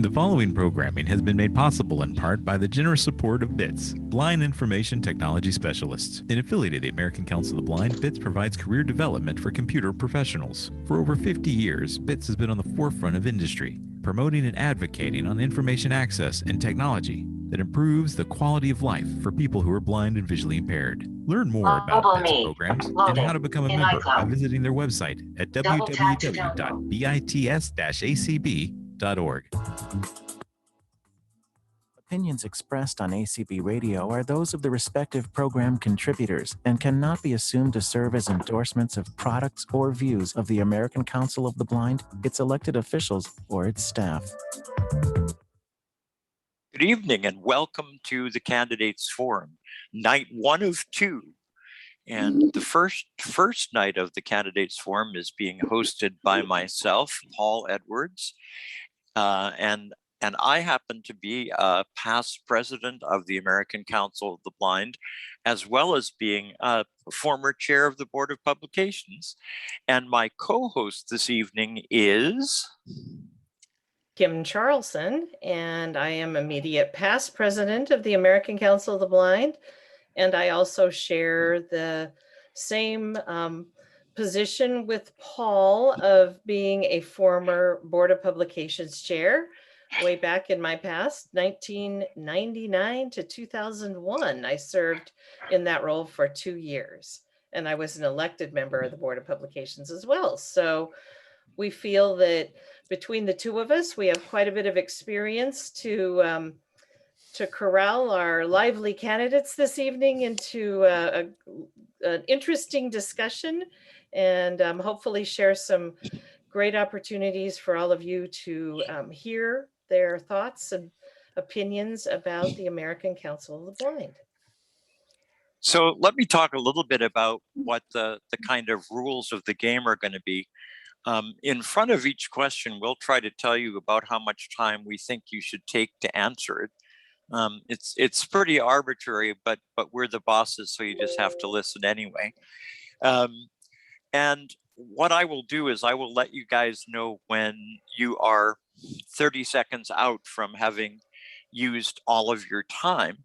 The following programming has been made possible in part by the generous support of BITS, Blind Information Technology Specialists. An affiliate of the American Council of the Blind, BITS provides career development for computer professionals. For over 50 years, BITS has been on the forefront of industry, promoting and advocating on information access and technology that improves the quality of life for people who are blind and visually impaired. Learn more about BITS programs and how to become a member by visiting their website at www.bits-acb.org. Opinions expressed on ACB Radio are those of the respective program contributors and cannot be assumed to serve as endorsements of products or views of the American Council of the Blind, its elected officials, or its staff. Good evening and welcome to the Candidates Forum, night 1 of 2. And the first night of the Candidates Forum is being hosted by myself, Paul Edwards, and I happen to be a past president of the American Council of the Blind, as well as being a former chair of the Board of Publications. And my co-host this evening is Kim Charlson, and I am immediate past president of the American Council of the Blind. And I also share the same position with Paul of being a former Board of Publications chair way back in my past, 1999 to 2001. I served in that role for 2 years, and I was an elected member of the Board of Publications as well. So we feel that between the two of us, we have quite a bit of experience to corral our lively candidates this evening into an interesting discussion, and hopefully share some great opportunities for all of you to hear their thoughts and opinions about the American Council of the Blind. So let me talk a little bit about what the kind of rules of the game are going to be. In front of each question, we'll try to tell you about how much time we think you should take to answer it. It's pretty arbitrary, but we're the bosses, so you just have to listen anyway. And what I will do is I will let you guys know when you are 30 seconds out from having used all of your time.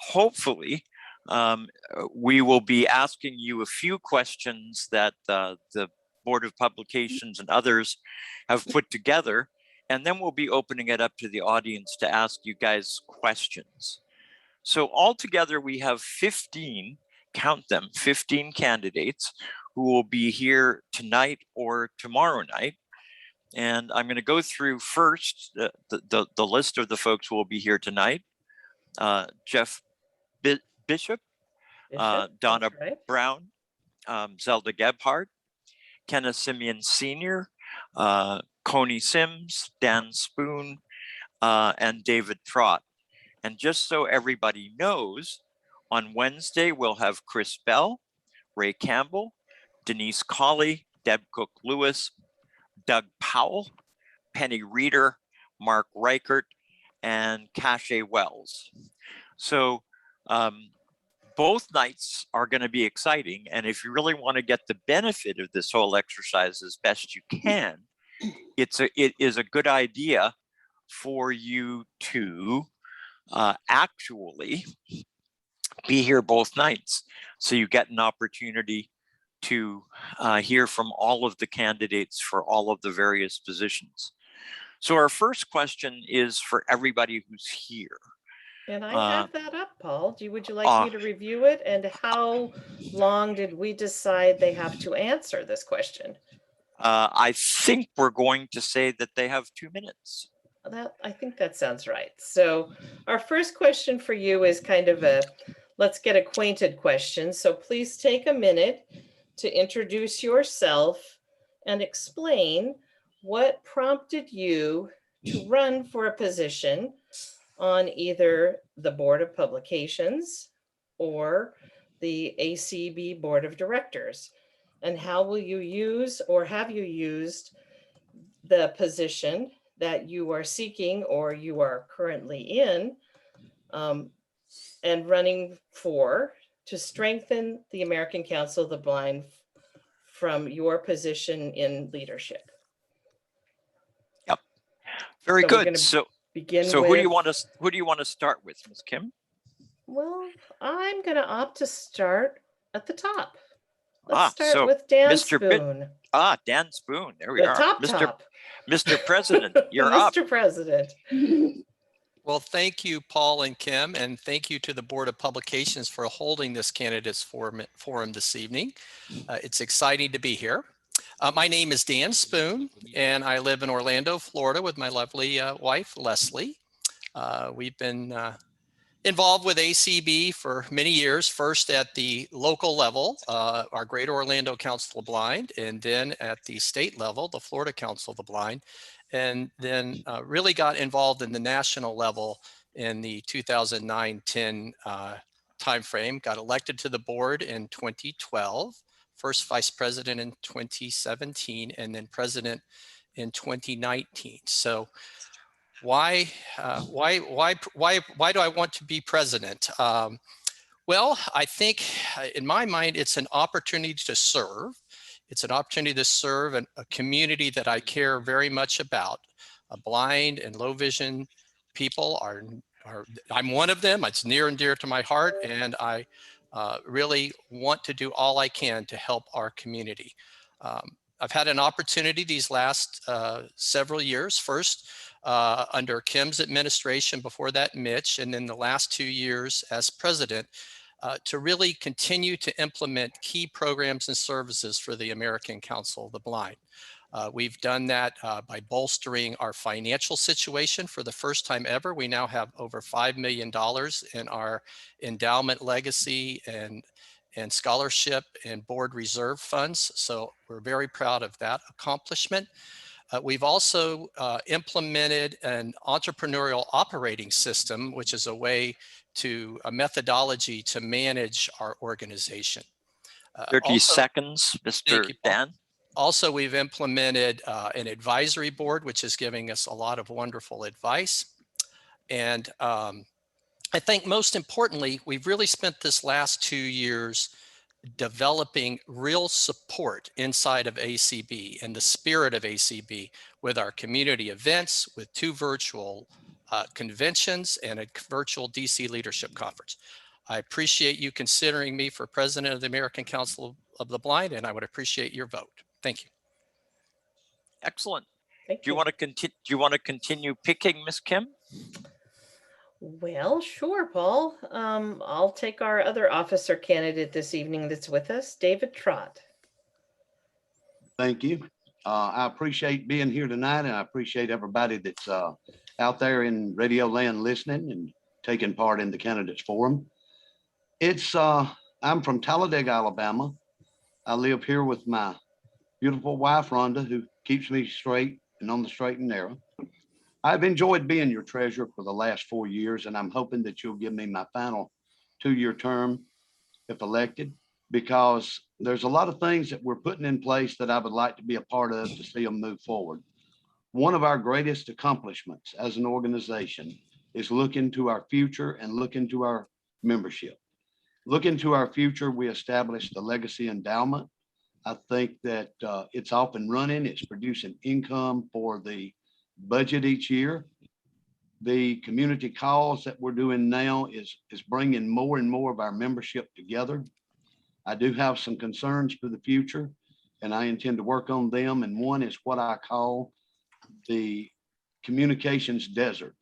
Hopefully, we will be asking you a few questions that the Board of Publications and others have put together. And then we'll be opening it up to the audience to ask you guys questions. So altogether, we have 15, count them, 15 candidates who will be here tonight or tomorrow night. And I'm going to go through first the list of the folks who will be here tonight. Jeff Bishop, Donna Brown, Zelda Gebhardt, Kenneth Simeon Sr., Coney Sims, Dan Spoon, and David Trott. And just so everybody knows, on Wednesday, we'll have Chris Bell, Ray Campbell, Denise Colley, Deb Cook-Lewis, Doug Powell, Penny Reeder, Mark Reichert, and Cache Wells. So both nights are going to be exciting. And if you really want to get the benefit of this whole exercise as best you can, it is a good idea for you to actually be here both nights, so you get an opportunity to hear from all of the candidates for all of the various positions. So our first question is for everybody who's here. And I have that up, Paul. Would you like me to review it? And how long did we decide they have to answer this question? I think we're going to say that they have 2 minutes. I think that sounds right. So our first question for you is kind of a let's get acquainted question. So please take a minute to introduce yourself and explain what prompted you to run for a position on either the Board of Publications or the ACB Board of Directors. And how will you use, or have you used, the position that you are seeking or you are currently in and running for to strengthen the American Council of the Blind from your position in leadership? Very So we're good. gonna So begin so with, who do you want to start with, Ms. Kim? well, I'm going to opt to start at the top. Let's start So with Dan Mr. Spoon. Dan Spoon. There we The are. top. Mr. President, you're up. Mr. President. Well, thank you, Paul and Kim, and thank you to the Board of Publications for holding this Candidates Forum this evening. It's exciting to be here. My name is Dan Spoon, and I live in Orlando, Florida with my lovely wife, Leslie. We've been involved with ACB for many years, first at the local level, our Greater Orlando Council of the Blind, and then at the state level, the Florida Council of the Blind, and then really got involved in the national level in the 2009-10 timeframe, got elected to the board in 2012, first vice president in 2017, and then president in 2019. So why do I want to be president? Well, I think in my mind, it's an opportunity to serve. It's an opportunity to serve a community that I care very much about. Blind and low vision people I'm one of them. It's near and dear to my heart, and I really want to do all I can to help our community. I've had an opportunity these last several years, first under Kim's administration, before that Mitch, and then the last 2 years as president, to really continue to implement key programs and services for the American Council of the Blind. We've done that by bolstering our financial situation for the first time ever. We now have over $5 million in our endowment legacy and scholarship and board reserve funds. So we're very proud of that accomplishment. We've also implemented an entrepreneurial operating system, which is a methodology to manage our organization. 30 seconds, Mr. Dan. Also, we've implemented an advisory board, which is giving us a lot of wonderful advice. And I think most importantly, we've really spent this last 2 years developing real support inside of ACB and the spirit of ACB with our community events, with 2 virtual conventions and a virtual DC Leadership Conference. I appreciate you considering me for president of the American Council of the Blind, and I would appreciate your vote. Thank you. Excellent. Thank Do you want to continue picking, Ms. Kim? Well, sure, Paul. I'll take our other officer candidate this evening that's with us, David Trott. Thank you. I appreciate being here tonight, and I appreciate everybody that's out there in radio land listening and taking part in the Candidates Forum. I'm from Talladega, Alabama. I live here with my beautiful wife, Rhonda, who keeps me straight and on the straight and narrow. I've enjoyed being your treasurer for the last 4 years, and I'm hoping that you'll give me my final 2-year term if elected, because there's a lot of things that we're putting in place that I would like to be a part of to see them move forward. One of our greatest accomplishments as an organization is look into our future and look into our membership. Look into our future, we established the Legacy Endowment. I think that it's off and running. It's producing income for the budget each year. The community calls that we're doing now is bringing more and more of our membership together. I do have some concerns for the future, and I intend to work on them. And one is what I call the communications desert.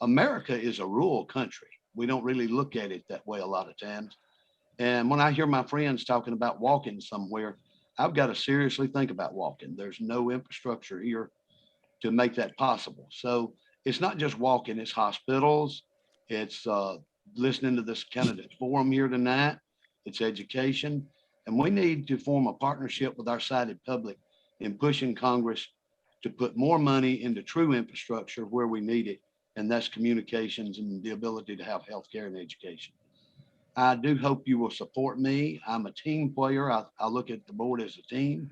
America is a rural country. We don't really look at it that way a lot of times. And when I hear my friends talking about walking somewhere, I've got to seriously think about walking. There's no infrastructure here to make that possible. So it's not just walking, it's hospitals, it's listening to this candidate forum here tonight, it's education. And we need to form a partnership with our sighted public in pushing Congress to put more money into true infrastructure where we need it. And that's communications and the ability to have healthcare and education. I do hope you will support me. I'm a team player. I look at the board as a team.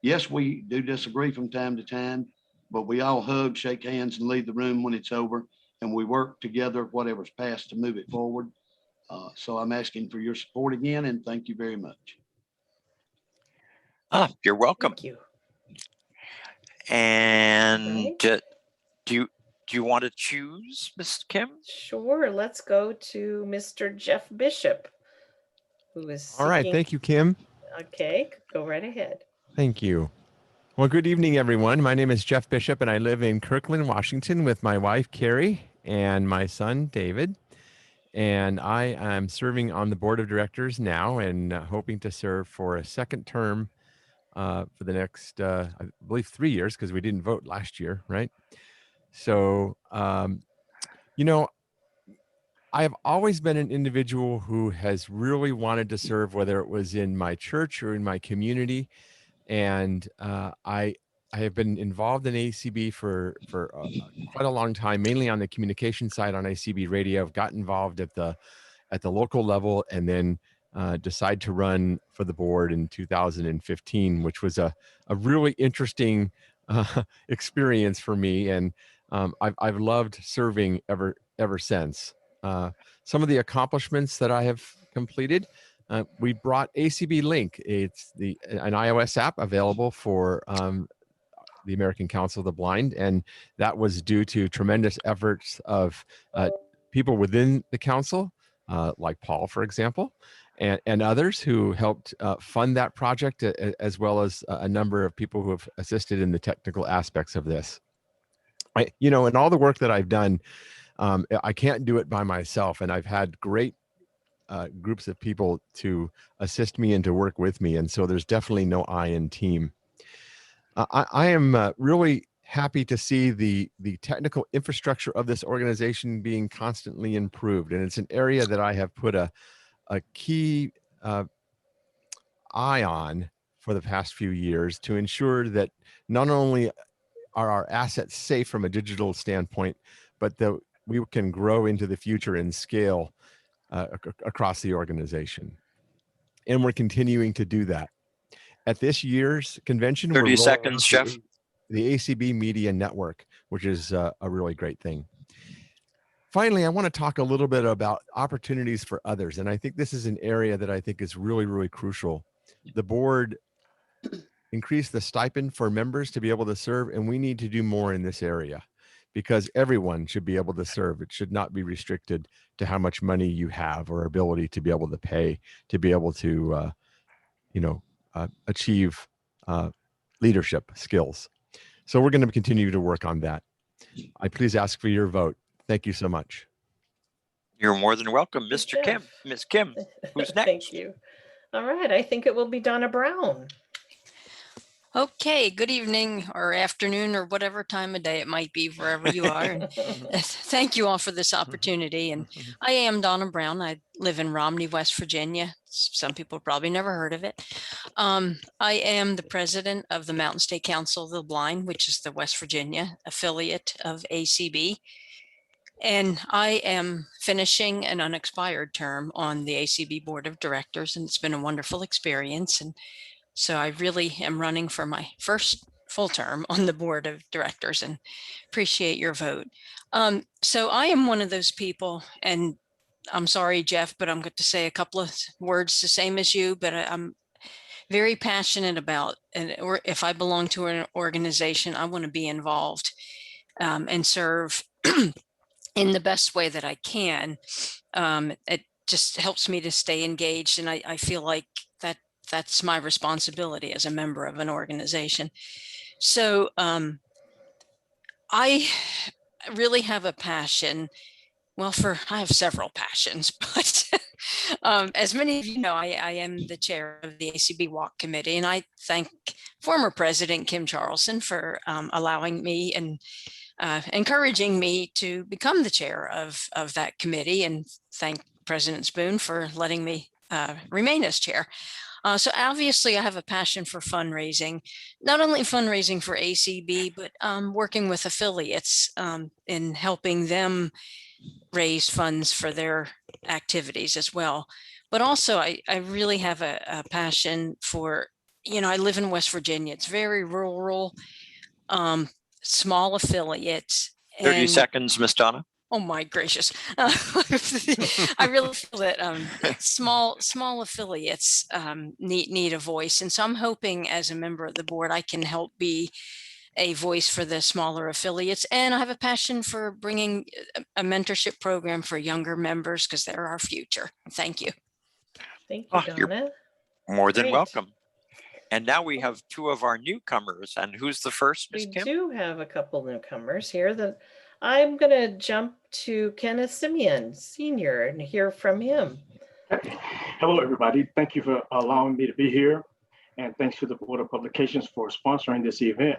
Yes, we do disagree from time to time, but we all hug, shake hands, and leave the room when it's over. And we work together, whatever's passed, to move it forward. So I'm asking for your support again, and thank you very much. You're welcome. Thank you. And Do you want to choose, Ms. Kim? Sure, let's go to Mr. Jeff Bishop, who is All right. seeking- Thank you, Kim. Okay, go right ahead. Thank you. Well, good evening, everyone. My name is Jeff Bishop, and I live in Kirkland, Washington with my wife, Carrie, and my son, David. And I am serving on the board of directors now and hoping to serve for a second term for the next, I believe, 3 years, because we didn't vote last year, right? So, you know, I have always been an individual who has really wanted to serve, whether it was in my church or in my community. And I have been involved in ACB for quite a long time, mainly on the communication side on ACB Radio. I've got involved at the local level, and then decide to run for the board in 2015, which was a really interesting experience for me. And I've loved serving ever since. Some of the accomplishments that I have completed, we brought ACB Link. It's an iOS app available for the American Council of the Blind, and that was due to tremendous efforts of people within the council, like Paul, for example, and others who helped fund that project, as well as a number of people who have assisted in the technical aspects of this. In all the work that I've done, I can't do it by myself, and I've had great groups of people to assist me and to work with me, and so there's definitely no I in team. I am really happy to see the technical infrastructure of this organization being constantly improved, and it's an area that I have put a key eye on for the past few years to ensure that not only are our assets safe from a digital standpoint, but that we can grow into the future and scale across the organization. And we're continuing to do that. At this year's convention, 30 seconds, Jeff. The ACB Media Network, which is a really great thing. Finally, I want to talk a little bit about opportunities for others. And I think this is an area that I think is really, really crucial. The board increased the stipend for members to be able to serve, and we need to do more in this area, because everyone should be able to serve. It should not be restricted to how much money you have or ability to be able to pay, to be able to, achieve leadership skills. So we're going to continue to work on that. I please ask for your vote. Thank you so much. You're more than welcome, Mr. Kim. Ms. Kim, who's next? Thank you. All right, I think it will be Donna Brown. Okay, good evening or afternoon or whatever time of day it might be wherever you are. And thank you all for this opportunity. And I am Donna Brown. I live in Romney, West Virginia. Some people probably never heard of it. I am the president of the Mountain State Council of the Blind, which is the West Virginia affiliate of ACB. And I am finishing an unexpired term on the ACB Board of Directors, and it's been a wonderful experience. And so I really am running for my first full term on the board of directors, and appreciate your vote. So I am one of those people, and I'm sorry, Jeff, but I'm going to say a couple of words the same as you, but I'm very passionate about, or if I belong to an organization, I want to be involved and serve in the best way that I can. It just helps me to stay engaged, and I feel like that's my responsibility as a member of an organization. So I really have a passion. Well, I have several passions, but as many of you know, I am the chair of the ACB Walk Committee, and I thank former President Kim Charlson for allowing me and encouraging me to become the chair of that committee, and thank President Spoon for letting me remain as chair. So obviously I have a passion for fundraising, not only fundraising for ACB, but working with affiliates in helping them raise funds for their activities as well. But also I really have a passion for, I live in West Virginia. It's very rural, small affiliates. 30 seconds, Ms. Donna. Oh my gracious. I really feel that small affiliates need a voice. And so I'm hoping as a member of the board, I can help be a voice for the smaller affiliates. And I have a passion for bringing a mentorship program for younger members because they're our future. Thank you. Thank you, You're Donna. more than Great. welcome. And now we have two of our newcomers. And who's the first, Ms. We Kim? do have a couple newcomers here. I'm going to jump to Kenneth Simeon, Sr., and hear from him. Hello, everybody. Thank you for allowing me to be here. And thanks to the Board of Publications for sponsoring this event.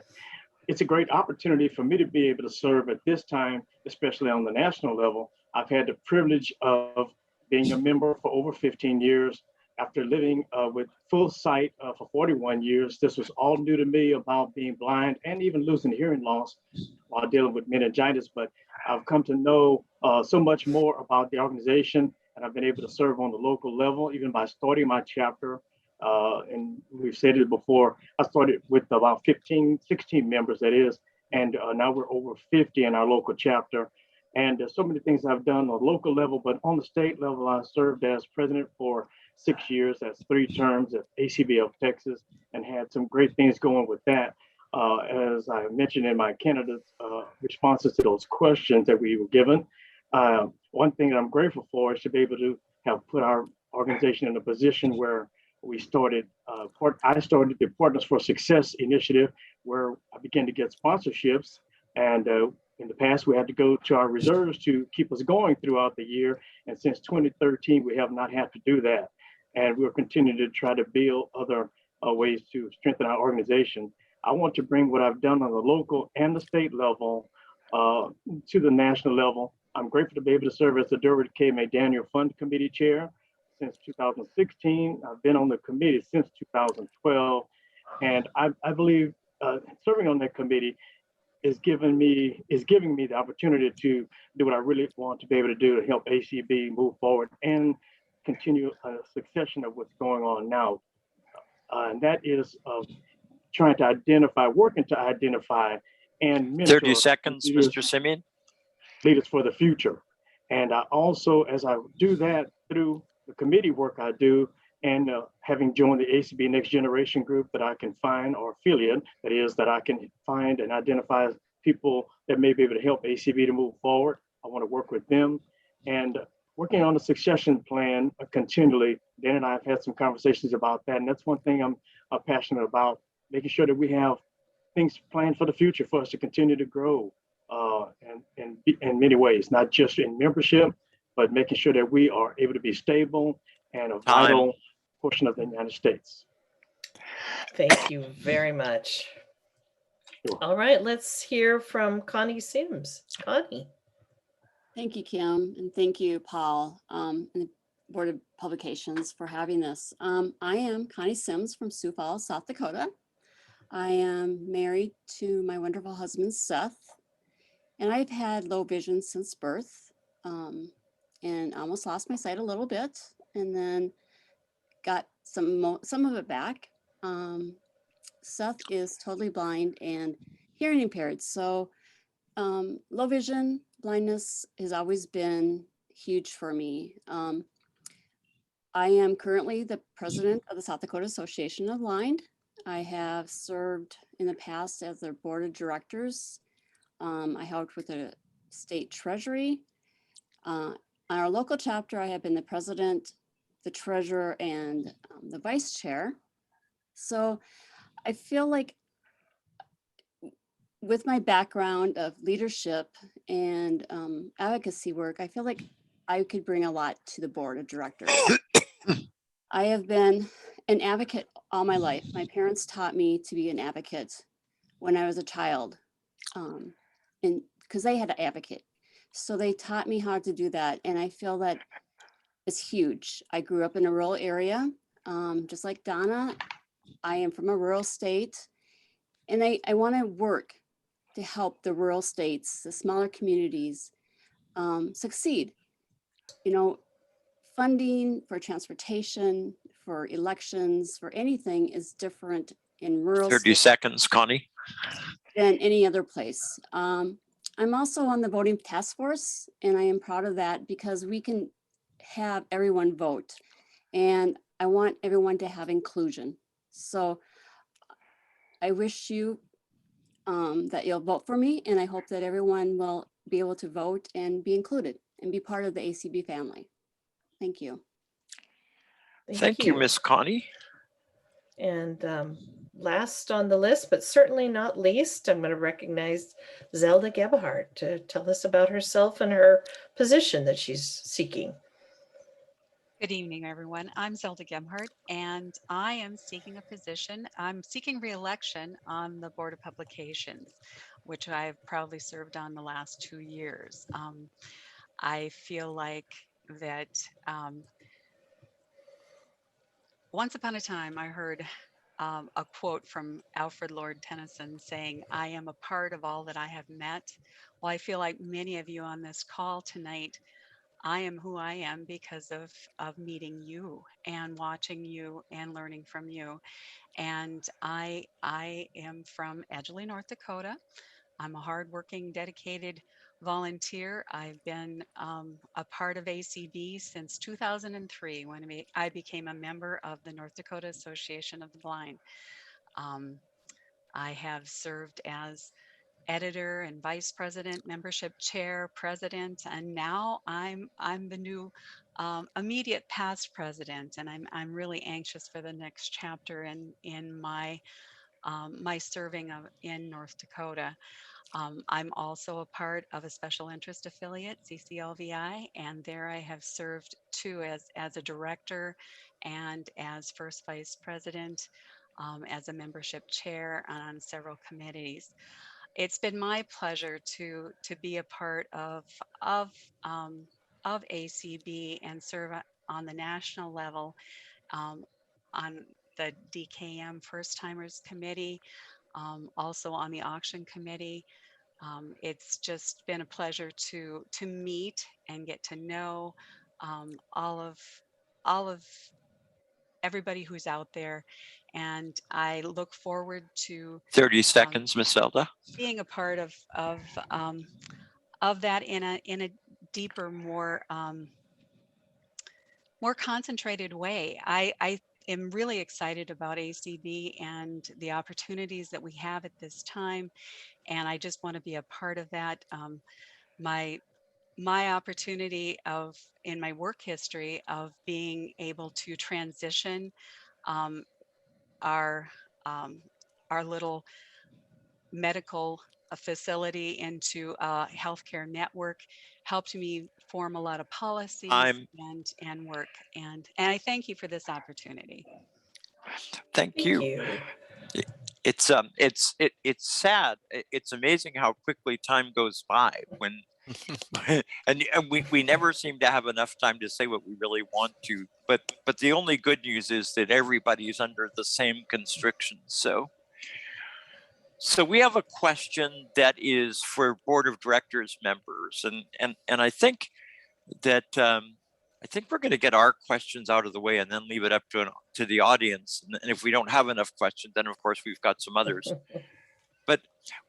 It's a great opportunity for me to be able to serve at this time, especially on the national level. I've had the privilege of being a member for over 15 years. After living with full sight for 41 years, this was all new to me about being blind and even losing hearing loss while dealing with meningitis. But I've come to know so much more about the organization, and I've been able to serve on the local level, even by starting my chapter. And we've said it before, I started with about 16 members, that is, and now we're over 50 in our local chapter. And there's so many things I've done on the local level, but on the state level, I served as president for 6 years, that's 3 terms at ACB of Texas, and had some great things going with that. As I mentioned in my candidates' responses to those questions that we were given, one thing that I'm grateful for is to be able to have put our organization in a position where we started, I started the Partners for Success initiative, where I began to get sponsorships. And in the past, we had to go to our reserves to keep us going throughout the year. And since 2013, we have not had to do that. And we're continuing to try to build other ways to strengthen our organization. I want to bring what I've done on the local and the state level to the national level. I'm grateful to be able to serve as the Durward K. McDaniel Fund Committee Chair since 2016. I've been on the committee since 2012. And I believe serving on that committee is giving me the opportunity to do what I really want to be able to do to help ACB move forward and continue a succession of what's going on now. And that is trying to identify, working to identify and mentor 30 seconds, Mr. Simeon. Leaders for the future. And I also, as I do that through the committee work I do, and having joined the ACB Next Generation group that I can find, or affiliate, that is, that I can find and identify people that may be able to help ACB to move forward. I want to work with them. And working on a succession plan continually. Dan and I have had some conversations about that. And that's one thing I'm passionate about, making sure that we have things planned for the future for us to continue to grow and in many ways, not just in membership, but making sure that we are able to be stable and a vital portion of the United States. Thank you very much. Sure. All right, let's hear from Connie Sims. Connie. Thank you, Kim, and thank you, Paul, and the Board of Publications for having this. I am Connie Sims from Sioux Falls, South Dakota. I am married to my wonderful husband, Seth, and I've had low vision since birth, and almost lost my sight a little bit, and then got some of it back. Seth is totally blind and hearing impaired, so low vision, blindness has always been huge for me. I am currently the president of the South Dakota Association of Blind. I have served in the past as their board of directors. I helped with the state treasury. On our local chapter, I have been the president, the treasurer, and the vice chair. So I feel like with my background of leadership and advocacy work, I feel like I could bring a lot to the board of directors. I have been an advocate all my life. My parents taught me to be an advocate when I was a child, and because they had to advocate. So they taught me how to do that. And I feel that it's huge. I grew up in a rural area, just like Donna. I am from a rural state, and I want to work to help the rural states, the smaller communities, succeed. You know, funding for transportation, for elections, for anything is different in rural 30 seconds, Connie. than any other place. I'm also on the voting task force, and I am proud of that because we can have everyone vote, and I want everyone to have inclusion. So I wish you that you'll vote for me, and I hope that everyone will be able to vote and be included and be part of the ACB family. Thank you. Thank you, Miss Connie. And last on the list, but certainly not least, I'm going to recognize Zelda Gebhardt to tell us about herself and her position that she's seeking. Good evening, everyone. I'm Zelda Gebhardt, and I am seeking a position. I'm seeking re-election on the Board of Publications, which I've proudly served on the last 2 years. I feel like that once upon a time, I heard a quote from Alfred Lord Tennyson saying, "I am a part of all that I have met." Well, I feel like many of you on this call tonight, I am who I am because of meeting you and watching you and learning from you. And I am from Edgeley, North Dakota. I'm a hardworking, dedicated volunteer. I've been a part of ACB since 2003 when I became a member of the North Dakota Association of the Blind. I have served as editor and vice president, membership chair, president, and now I'm the new immediate past president, and I'm really anxious for the next chapter in my my serving in North Dakota. I'm also a part of a special interest affiliate, CCLVI, and there I have served too as a director and as first vice president, as a membership chair on several committees. It's been my pleasure to be a part of ACB and serve on the national level on the DKM First Timers Committee, also on the auction committee. It's just been a pleasure to meet and get to know all of everybody who's out there, and I look forward to 30 seconds, Miss Zelda. being a part of that in a deeper, more concentrated way. I am really excited about ACB and the opportunities that we have at this time, and I just want to be a part of that. My opportunity in my work history of being able to transition our little medical facility into a healthcare network helped me form a lot of policies and work. And I thank you for this opportunity. Thank you. It's sad. It's amazing how quickly time goes by when and we never seem to have enough time to say what we really want to, but the only good news is that everybody's under the same constrictions. So we have a question that is for Board of Directors members, and I think that we're going to get our questions out of the way and then leave it up to the audience. And if we don't have enough questions, then of course we've got some others. But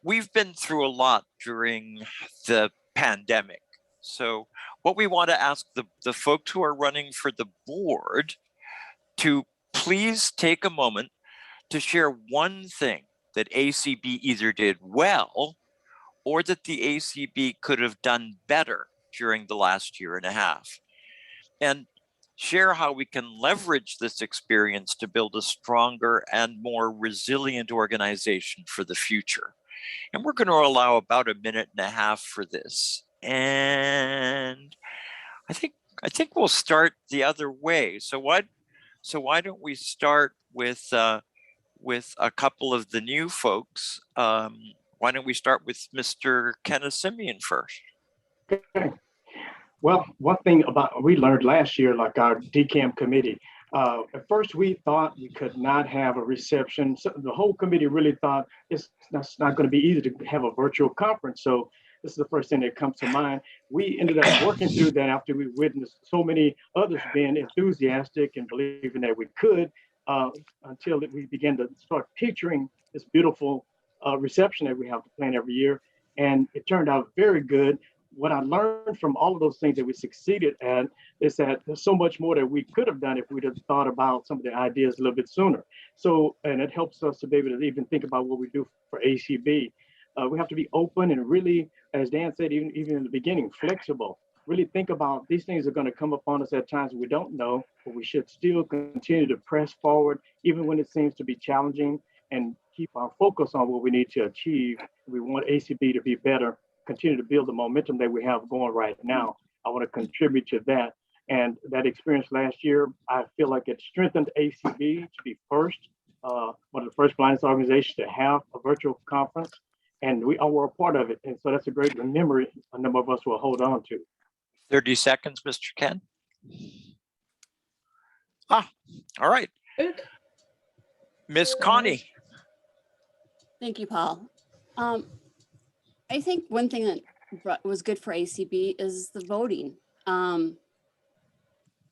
we've been through a lot during the pandemic. So what we want to ask the folks who are running for the board to please take a moment to share one thing that ACB either did well or that the ACB could have done better during the last year and a half, and share how we can leverage this experience to build a stronger and more resilient organization for the future. And we're going to allow about 1.5 minutes for this. And I think we'll start the other way. So why don't we start with a couple of the new folks? Why don't we start with Mr. Kenneth Simeon first? Okay. Well, one thing we learned last year, like our DCAM committee, at first we thought we could not have a reception. So the whole committee really thought it's not going to be easy to have a virtual conference. So this is the first thing that comes to mind. We ended up working through that after we witnessed so many others being enthusiastic and believing that we could, until we began to start picturing this beautiful reception that we have to plan every year. And it turned out very good. What I learned from all of those things that we succeeded at is that there's so much more that we could have done if we'd have thought about some of the ideas a little bit sooner. So, and it helps us to be able to even think about what we do for ACB. We have to be open and really, as Dan said, even in the beginning, flexible. Really think about these things are going to come upon us at times we don't know, but we should still continue to press forward, even when it seems to be challenging, and keep our focus on what we need to achieve. We want ACB to be better, continue to build the momentum that we have going right now. I want to contribute to that. And that experience last year, I feel like it strengthened ACB to be first, one of the first blindness organizations to have a virtual conference. And we all were a part of it. And so that's a great memory a number of us will hold on to. 30 seconds, Mr. Ken. All right. Good. Miss Connie. Thank you, Paul. I think one thing that was good for ACB is the voting.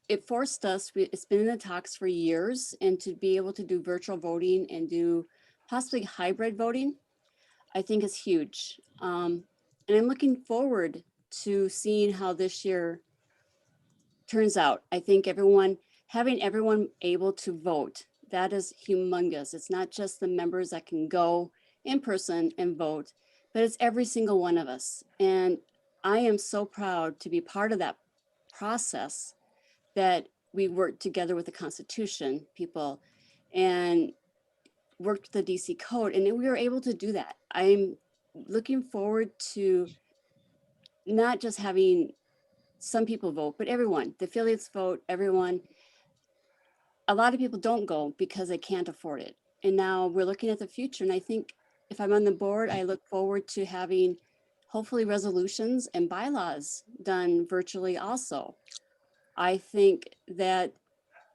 It forced us, it's been in the talks for years, and to be able to do virtual voting and do possibly hybrid voting, I think is huge. And I'm looking forward to seeing how this year turns out. I think having everyone able to vote, that is humongous. It's not just the members that can go in person and vote, but it's every single one of us. And I am so proud to be part of that process, that we worked together with the Constitution people and worked with the DC Code, and we were able to do that. I'm looking forward to not just having some people vote, but everyone, the affiliates vote, everyone. A lot of people don't go because they can't afford it. And now we're looking at the future. And I think if I'm on the board, I look forward to having hopefully resolutions and bylaws done virtually also. I think that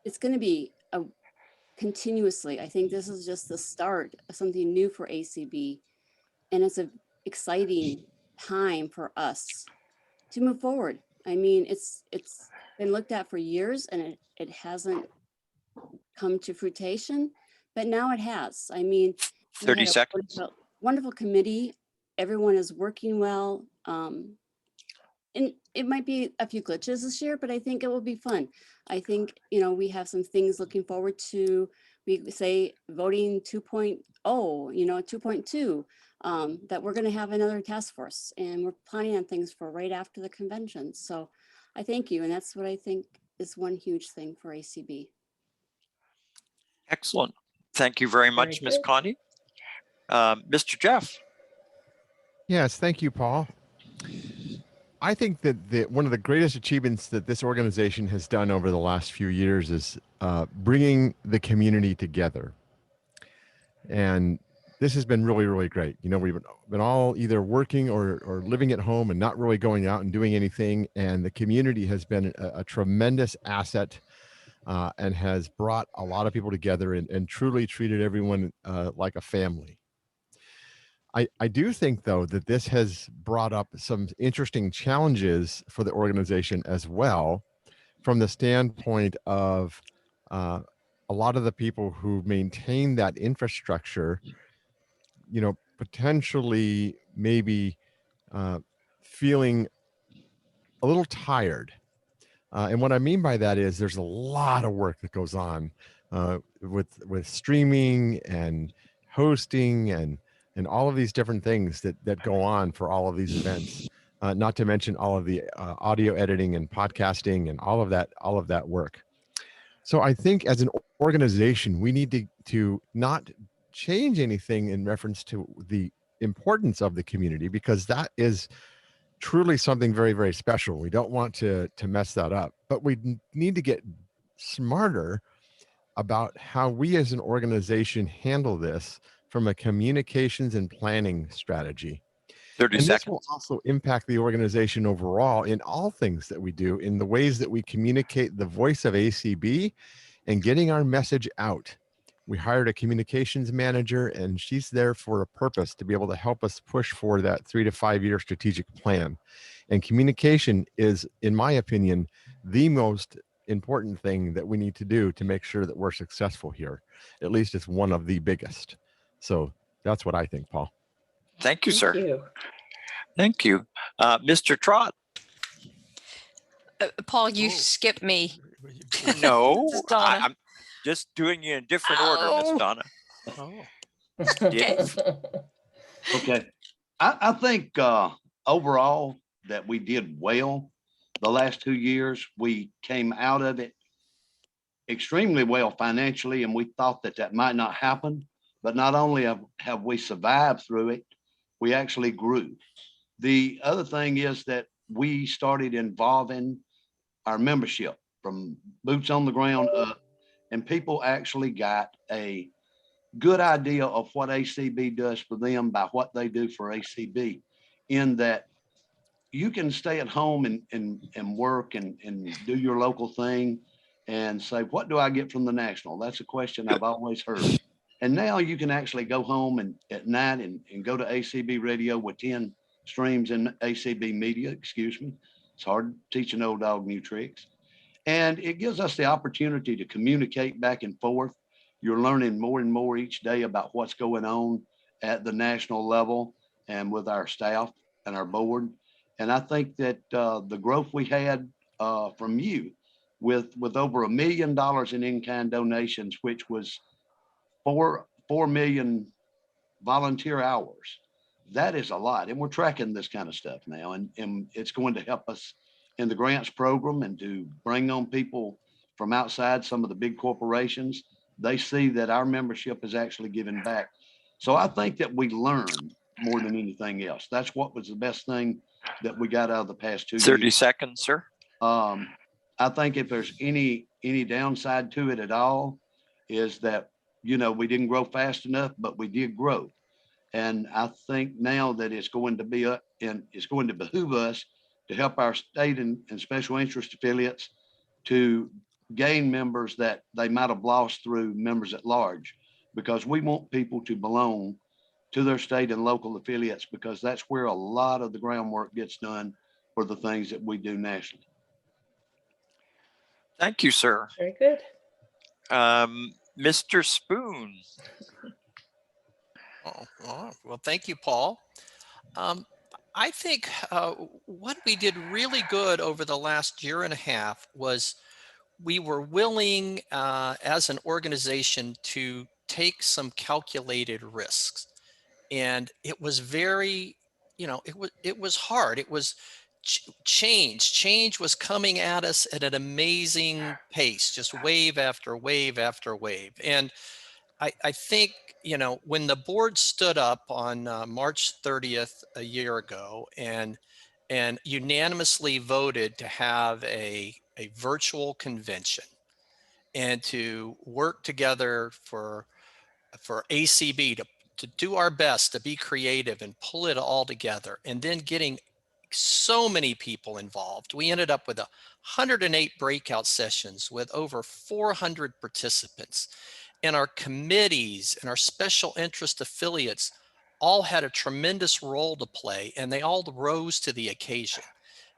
it's going to be continuously. I think this is just the start of something new for ACB. And it's an exciting time for us to move forward. I mean, it's been looked at for years, and it hasn't come to fruition, but now it has. I mean, 30 seconds. Wonderful committee. Everyone is working well. And it might be a few glitches this year, but I think it will be fun. I think, we have some things looking forward to. We say voting 2.0, 2.2, that we're going to have another task force, and we're planning on things for right after the convention. So I thank you. And that's what I think is one huge thing for ACB. Excellent. Thank you very much, Ms. Connie. Mr. Jeff. Yes, thank you, Paul. I think that one of the greatest achievements that this organization has done over the last few years is bringing the community together. And this has been really, really great. We've been all either working or living at home and not really going out and doing anything. And the community has been a tremendous asset and has brought a lot of people together and truly treated everyone like a family. I do think, though, that this has brought up some interesting challenges for the organization as well, from the standpoint of a lot of the people who maintain that infrastructure, potentially maybe feeling a little tired. And what I mean by that is there's a lot of work that goes on with streaming and hosting and all of these different things that go on for all of these events, not to mention all of the audio editing and podcasting and all of that work. So I think as an organization, we need to not change anything in reference to the importance of the community, because that is truly something very, very special. We don't want to mess that up, but we need to get smarter about how we as an organization handle this from a communications and planning strategy. 30 and seconds. This will also impact the organization overall in all things that we do, in the ways that we communicate the voice of ACB and getting our message out. We hired a communications manager, and she's there for a purpose, to be able to help us push for that 3 to 5 year strategic plan. And communication is, in my opinion, the most important thing that we need to do to make sure that we're successful here. At least it's one of the biggest. So that's what I think, Paul. Thank you, sir. Thank you. Thank you. Mr. Trott. Paul, you skipped me. No, Donna. I'm just doing you in a different order, Miss Donna. Okay. Okay. I think overall that we did well. The last 2 years, we came out of it extremely well financially, and we thought that that might not happen. But not only have we survived through it, we actually grew. The other thing is that we started involving our membership from boots on the ground up, and people actually got a good idea of what ACB does for them by what they do for ACB, in that you can stay at home and work and do your local thing and say, what do I get from the national? That's a question I've always heard. And now you can actually go home and at night and go to ACB radio with 10 streams in ACB media, excuse me. It's hard to teach an old dog new tricks. And it gives us the opportunity to communicate back and forth. You're learning more and more each day about what's going on at the national level and with our staff and our board. And I think that the growth we had from you with over $1 million in in-kind donations, which was 4 million volunteer hours, that is a lot. And we're tracking this kind of stuff now, and it's going to help us in the grants program and to bring on people from outside some of the big corporations. They see that our membership is actually giving back. So I think that we learned more than anything else. That's what was the best thing that we got out of the past 2 years. 30 seconds, sir. I think if there's any downside to it at all, is that, you know, we didn't grow fast enough, but we did grow. And I think now that it's going to be and it's going to behoove us to help our state and special interest affiliates to gain members that they might have lost through members at large, because we want people to belong to their state and local affiliates, because that's where a lot of the groundwork gets done for the things that we do nationally. Thank you, sir. Very good. Mr. Spoon. Well, thank you, Paul. I think what we did really good over the last year and a half was we were willing as an organization to take some calculated risks. And it was very, it was hard. It was change was coming at us at an amazing pace, just wave after wave after wave. And I think, when the board stood up on March 30th a year ago and unanimously voted to have a virtual convention and to work together for ACB to do our best to be creative and pull it all together, and then getting so many people involved. We ended up with 108 breakout sessions with over 400 participants. And our committees and our special interest affiliates all had a tremendous role to play, and they all rose to the occasion.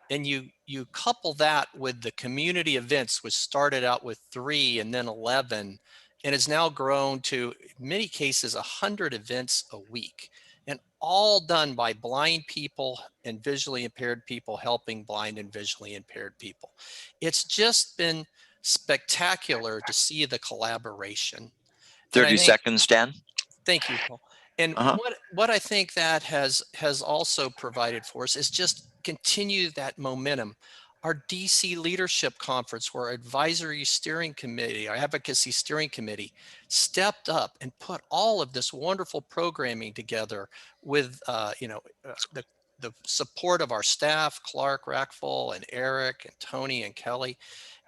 And you couple that with the community events, which started out with 3 and then 11, and has now grown to, in many cases, 100 events a week, and all done by blind people and visually impaired people helping blind and visually impaired people. It's just been spectacular to see the collaboration. 30 seconds, Dan. Thank you, Paul. And what I think that has also provided for us is just continue that momentum. Our DC Leadership Conference, where our advisory steering committee, our advocacy steering committee, stepped up and put all of this wonderful programming together with, the support of our staff, Clark Rackful and Eric and Tony and Kelly.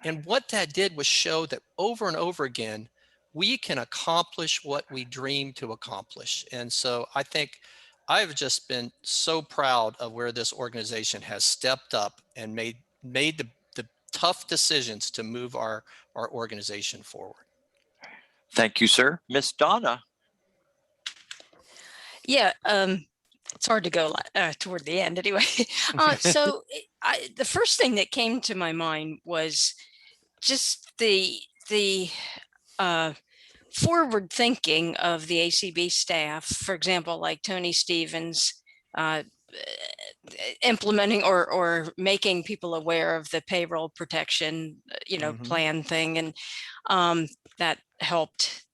And what that did was show that over and over again, we can accomplish what we dream to accomplish. And so I think I've just been so proud of where this organization has stepped up and made the tough decisions to move our organization forward. Thank you, sir. Miss Donna. Yeah, it's hard to go toward the end anyway. So the first thing that came to my mind was just the forward thinking of the ACB staff. For example, like Tony Stevens implementing or making people aware of the payroll protection, plan thing, and that helped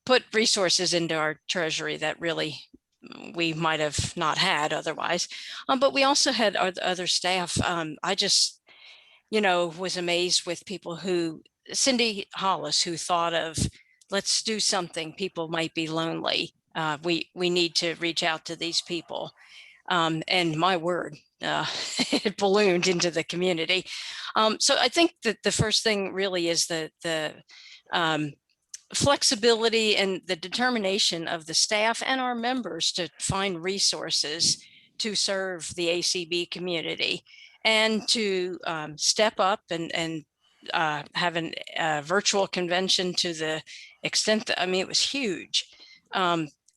put resources into our treasury that really we might have not had otherwise. But we also had other staff. I just, was amazed with people Cindy Hollis, who thought of, let's do something. People might be lonely. We need to reach out to these people. And my word, it ballooned into the community. So I think that the first thing really is the flexibility and the determination of the staff and our members to find resources to serve the ACB community and to step up and have a virtual convention to the extent that, it was huge.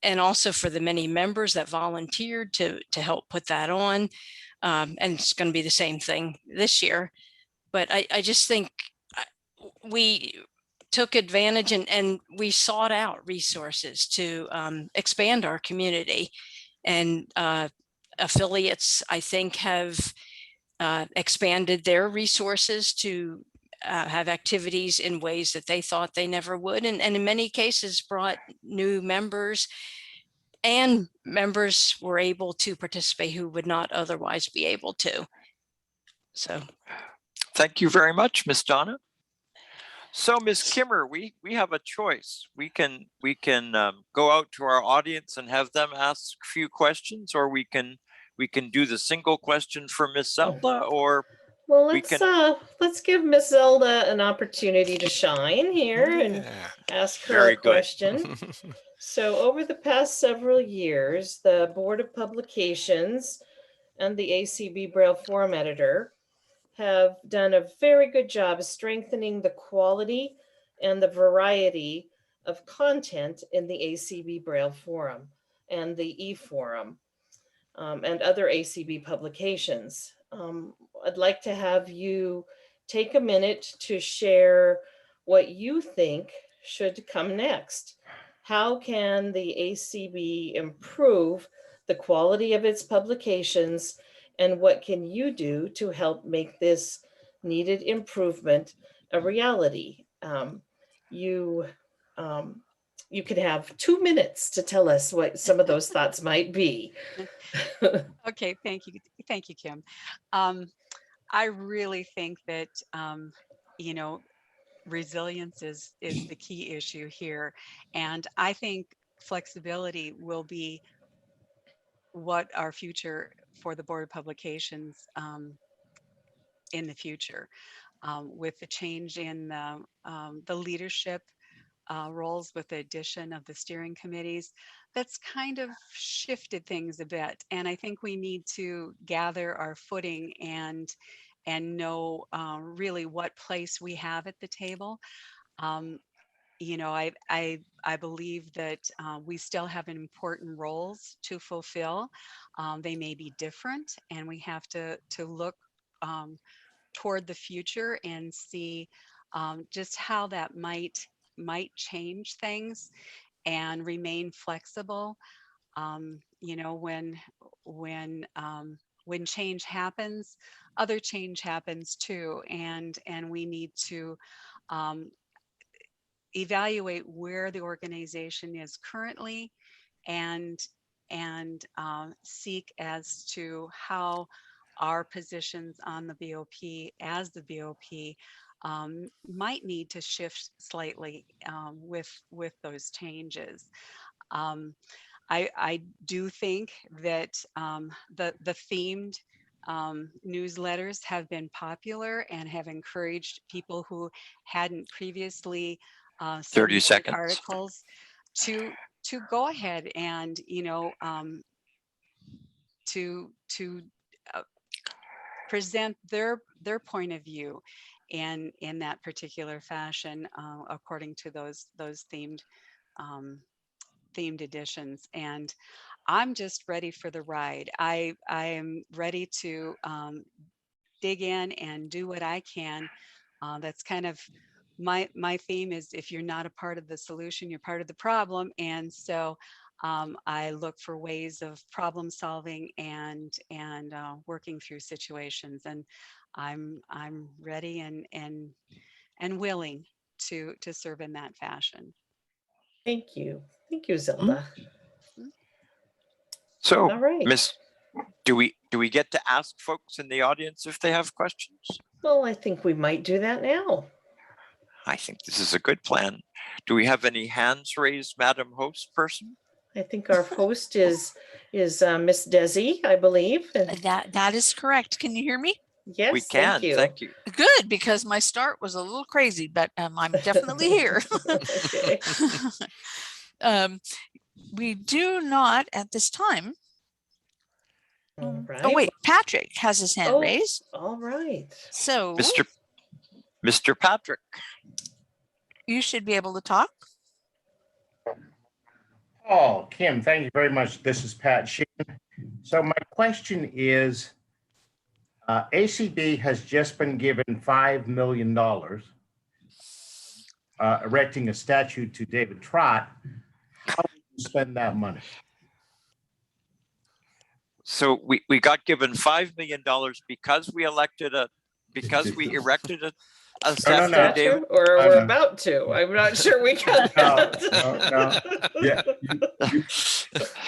And also for the many members that volunteered to help put that on. And it's going to be the same thing this year. But I just think we took advantage and we sought out resources to expand our community. And affiliates, I think, have expanded their resources to have activities in ways that they thought they never would. And in many cases brought new members, and members were able to participate who would not otherwise be able to. So. Thank you very much, Ms. Donna. So, Ms. Kimmer, we have a choice. We can go out to our audience and have them ask a few questions, or we can do the single question for Ms. Zelda, or well, let's give Ms. Zelda an opportunity to shine here and ask her a question. So over the past several years, the Board of Publications and the ACB Braille Forum Editor have done a very good job strengthening the quality and the variety of content in the ACB Braille Forum and the e-forum and other ACB publications. I'd like to have you take a minute to share what you think should come next. How can the ACB improve the quality of its publications, and what can you do to help make this needed improvement a reality? You could have 2 minutes to tell us what some of those thoughts might be. Okay, thank you, Kim. I really think that resilience is the key issue here, and I think flexibility will be what our future for the Board of Publications in the future, with the change in the leadership roles, with the addition of the steering committees. That's kind of shifted things a bit, and I think we need to gather our footing and know really what place we have at the table. I believe that we still have important roles to fulfill. They may be different, and we have to look toward the future and see just how that might change things and remain flexible. When change happens, other change happens too, and we need to evaluate where the organization is currently and seek as to how our positions on the BOP as the BOP might need to shift slightly with those changes. I do think that the themed newsletters have been popular and have encouraged people who hadn't previously 30 seconds articles to go ahead and to present their point of view in that particular fashion according to those themed editions. And I'm just ready for the ride. I am ready to dig in and do what I can. That's kind of my theme is, if you're not a part of the solution, you're part of the problem. And so I look for ways of problem solving and working through situations. And I'm ready and willing to serve in that fashion. Thank you, Zelda. So, All right. do we get to ask folks in the audience if they have questions? Well, I think we might do that now. I think this is a good plan. Do we have any hands raised, Madam Host person? I think our host is Miss Desi, I believe. And That is correct. Can you hear me? yes, We can, thank you. Good, because my start was a little crazy, but I'm definitely here. Okay. We do not at this time. All right. Oh wait, Patrick has his hand Oh, raised. all right. So Mr. Patrick. you should be able to talk. Oh, Kim, thank you very much. This is Pat Sheen. So my question is, ACB has just been given $5 million, erecting a statue to David Trott. How would you spend that money? So we got given $5 million because we erected a statue no. of David. Or we're about to. I'm not sure we got that. No. Yeah,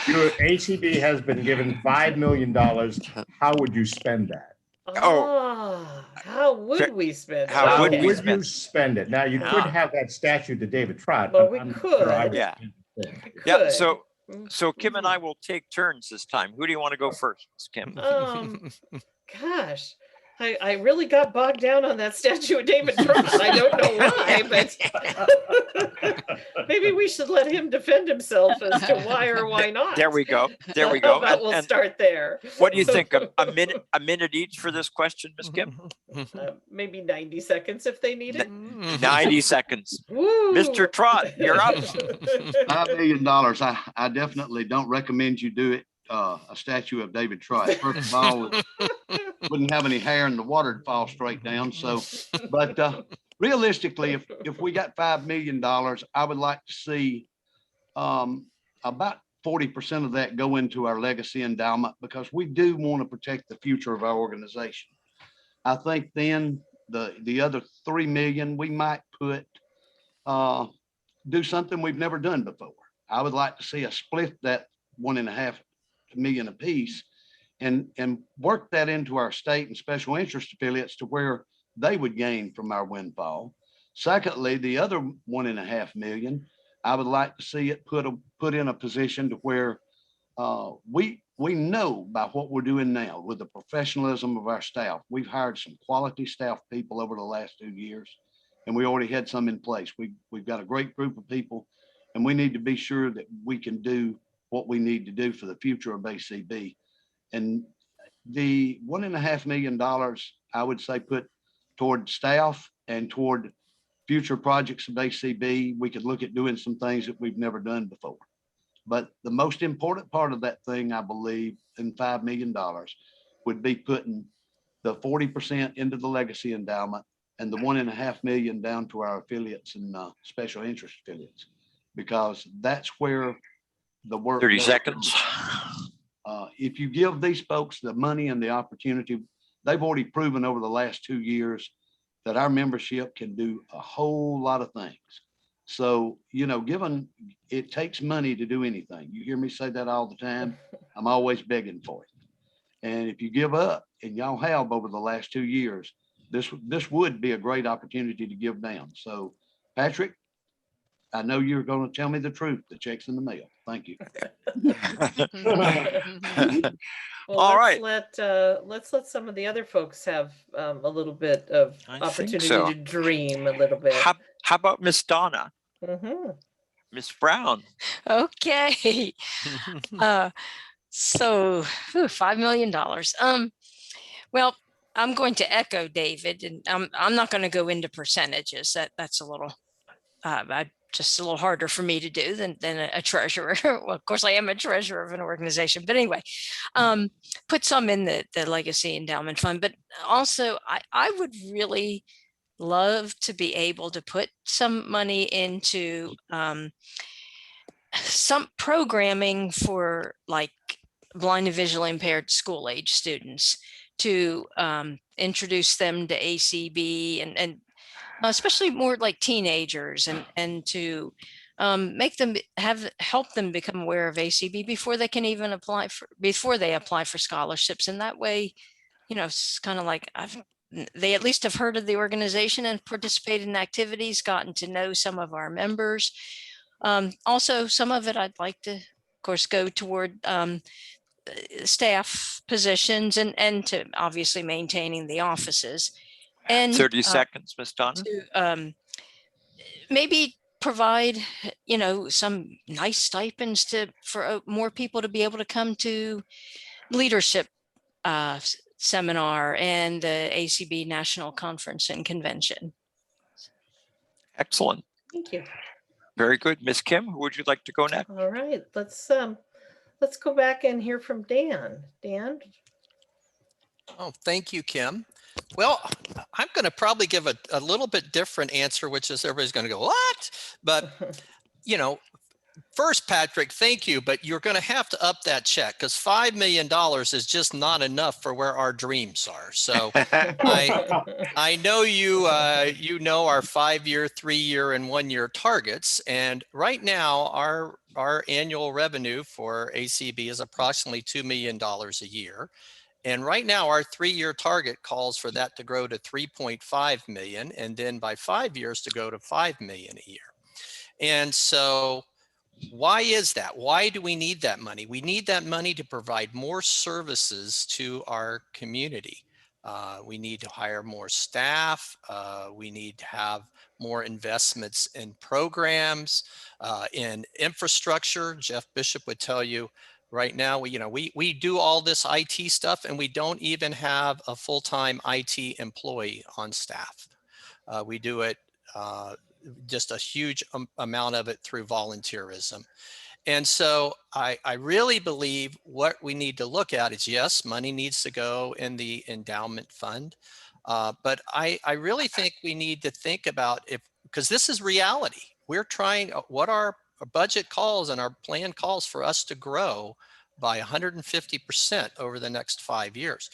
your ACB has been given $5 million. How would you spend that? How would we spend it? How would Okay. we you spend it? Now, you could have that statue to David Trott. Well, but we I'm not could. sure I would Yeah. spend it. Yeah, Could. so Kim and I will take turns this time. Who do you want to go first, Kim? Gosh, I really got bogged down on that statue of David Trott. I don't know why, but maybe we should let him defend himself as to why or why not. There we go. But we'll start there. What do you think? A minute each for this question, Ms. Kim? Maybe 90 seconds if they need it. 90 seconds. Woo! Mr. Trott, you're up. $5 million. I definitely don't recommend you do it. A statue of David Trott. First of all, wouldn't have any hair and the water would fall straight down. So, but realistically, if we got $5 million, I would like to see about 40% of that go into our legacy endowment, because we do want to protect the future of our organization. I think then the other 3 million we might put do something we've never done before. I would like to see us split that 1.5 million apiece and work that into our state and special interest affiliates to where they would gain from our windfall. Secondly, the other 1.5 million, I would like to see it put in a position to where we know by what we're doing now with the professionalism of our staff. We've hired some quality staff people over the last 2 years, and we already had some in place. We've got a great group of people, and we need to be sure that we can do what we need to do for the future of ACB. And the $1.5 million, I would say, put toward staff and toward future projects of ACB. We could look at doing some things that we've never done before. But the most important part of that thing, I believe, in $5 million would be putting the 40% into the legacy endowment and the 1.5 million down to our affiliates and special interest affiliates, because that's where the work. 30 seconds. If you give these folks the money and the opportunity, they've already proven over the last 2 years that our membership can do a whole lot of things. So, given it takes money to do anything, you hear me say that all the time. I'm always begging for it. And if you give up, and y'all have over the last 2 years, this would be a great opportunity to give down. So, Patrick, I know you're going to tell me the truth. The check's in the mail. Thank you. Well, All right. Let's let some of the other folks have a little bit of I think opportunity so. to dream a little bit. How about Miss Donna? Mhm. Miss Brown? Okay. So $5 million. Well, I'm going to echo David, and I'm not going to go into percentages. That's a little just a little harder for me to do than a treasurer. Well, of course, I am a treasurer of an organization, but anyway, put some in the legacy endowment fund. But also, I would really love to be able to put some money into some programming for like blind and visually impaired school age students, to introduce them to ACB and especially more like teenagers, and to help them become aware of ACB before they can even apply for scholarships. And that way, it's kind of like they at least have heard of the organization and participated in activities, gotten to know some of our members. Also, some of it I'd like to, of course, go toward staff positions and to obviously maintaining the offices. And 30 seconds, Ms. Donna. To maybe provide, some nice stipends for more people to be able to come to leadership seminar and the ACB National Conference and Convention. Excellent. Thank you. Very good. Ms. Kim, who would you like to go next? All right, let's go back and hear from Dan. Dan? Oh, thank you, Kim. Well, I'm going to probably give a little bit different answer, which is everybody's going to go, what? But, first, Patrick, thank you, but you're going to have to up that check because $5 million is just not enough for where our dreams are. So I know you know our 5-year, 3-year, and 1-year targets. And right now, our annual revenue for ACB is approximately $2 million a year. And right now, our 3-year target calls for that to grow to 3.5 million, and then by 5 years to go to 5 million a year. And so why is that? Why do we need that money? We need that money to provide more services to our community. We need to hire more staff. We need to have more investments in programs, in infrastructure. Jeff Bishop would tell you right now, we do all this IT stuff and we don't even have a full-time IT employee on staff. We do it just a huge amount of it through volunteerism. And so I really believe what we need to look at is, yes, money needs to go in the endowment fund. But I really think we need to think about because this is reality. We're trying, what our budget calls and our plan calls for us to grow by 150% over the next 5 years.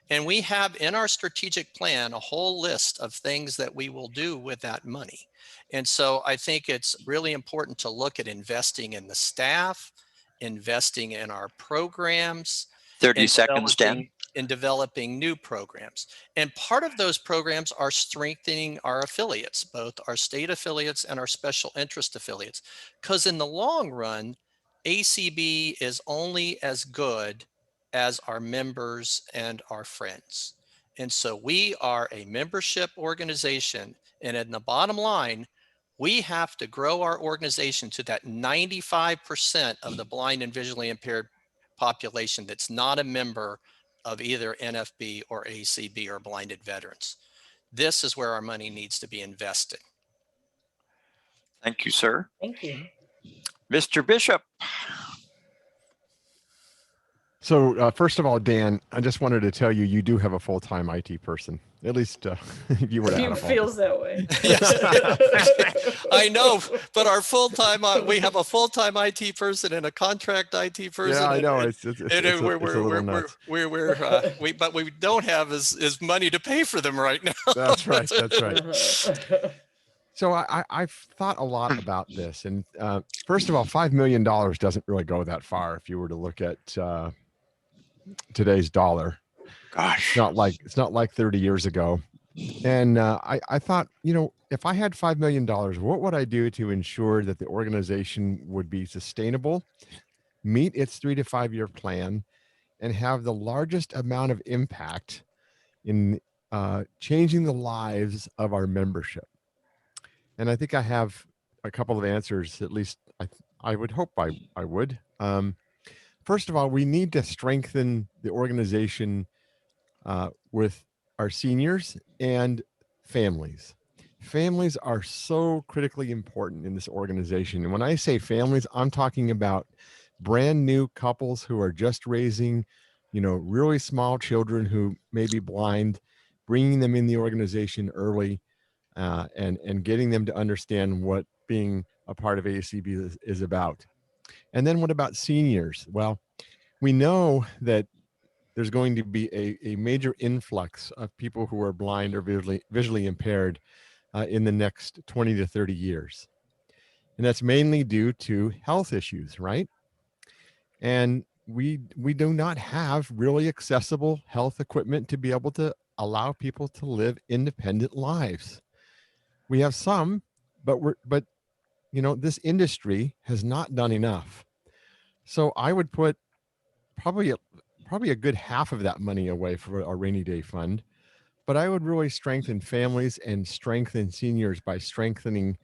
And we have in our strategic plan a whole list of things that we will do with that money. And so I think it's really important to look at investing in the staff, investing in our programs. 30 seconds, Dan. In developing new programs. And part of those programs are strengthening our affiliates, both our state affiliates and our special interest affiliates. Because in the long run, ACB is only as good as our members and our friends. And so we are a membership organization. And in the bottom line, we have to grow our organization to that 95% of the blind and visually impaired population that's not a member of either NFB or ACB or blinded veterans. This is where our money needs to be invested. Thank you, sir. Thank you. Mr. Bishop. So first of all, Dan, I just wanted to tell you, you do have a full-time IT person. At least if you were to He have feels that way. I know, but our full-time, we have a full-time IT person and a contract IT person. Yeah, I know. But we don't have is money to pay for them right now. That's right. That's right. So I've thought a lot about this. And first of all, $5 million doesn't really go that far if you were to look at today's dollar. Gosh, it's not like 30 years ago. And I thought, if I had $5 million, what would I do to ensure that the organization would be sustainable, meet its 3 to 5 year plan, and have the largest amount of impact in changing the lives of our membership? And I think I have a couple of answers, at least I would hope I would. First of all, we need to strengthen the organization with our seniors and families. Families are so critically important in this organization. And when I say families, I'm talking about brand new couples who are just raising, really small children who may be blind, bringing them in the organization early, and getting them to understand what being a part of ACB is about. And then what about seniors? Well, we know that there's going to be a major influx of people who are blind or visually impaired in the next 20 to 30 years. And that's mainly due to health issues, right? And we do not have really accessible health equipment to be able to allow people to live independent lives. We have some, but you know, this industry has not done enough. So I would put probably a good half of that money away for a rainy day fund, but I would really strengthen families and strengthen seniors by strengthening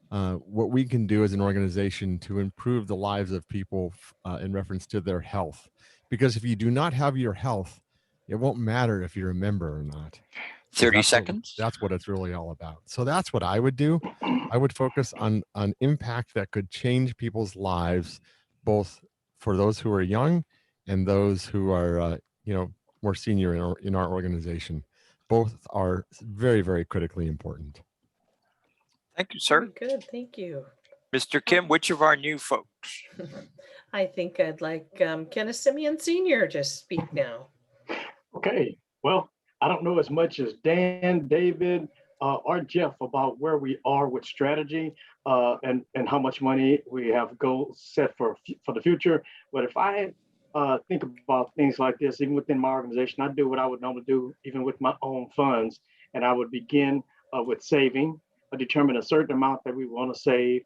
what we can do as an organization to improve the lives of people in reference to their health. Because if you do not have your health, it won't matter if you're a member or not. 30 seconds. That's what it's really all about. So that's what I would do. I would focus on impact that could change people's lives, both for those who are young and those who are, you know, more senior in our organization. Both are very, very critically important. Thank you, sir. Very good, thank you. Mr. Kim, which of our new folks? I think I'd like Kenneth Simeon Sr. to speak now. Okay, well, I don't know as much as Dan, David, or Jeff about where we are with strategy and how much money we have goals set for the future. But if I think about things like this, even within my organization, I do what I would normally do, even with my own funds. And I would begin with saving, determine a certain amount that we want to save.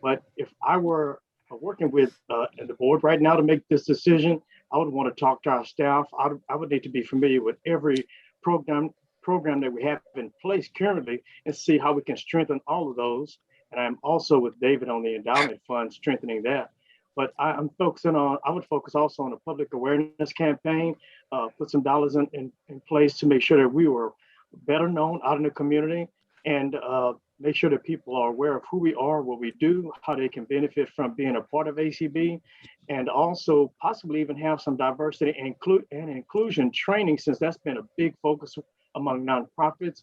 But if I were working with the board right now to make this decision, I would want to talk to our staff. I would need to be familiar with every program that we have in place currently and see how we can strengthen all of those. And I'm also with David on the endowment fund, strengthening that. But I would focus also on a public awareness campaign, put some dollars in place to make sure that we were better known out in the community, and make sure that people are aware of who we are, what we do, how they can benefit from being a part of ACB, and also possibly even have some diversity and inclusion training, since that's been a big focus among nonprofits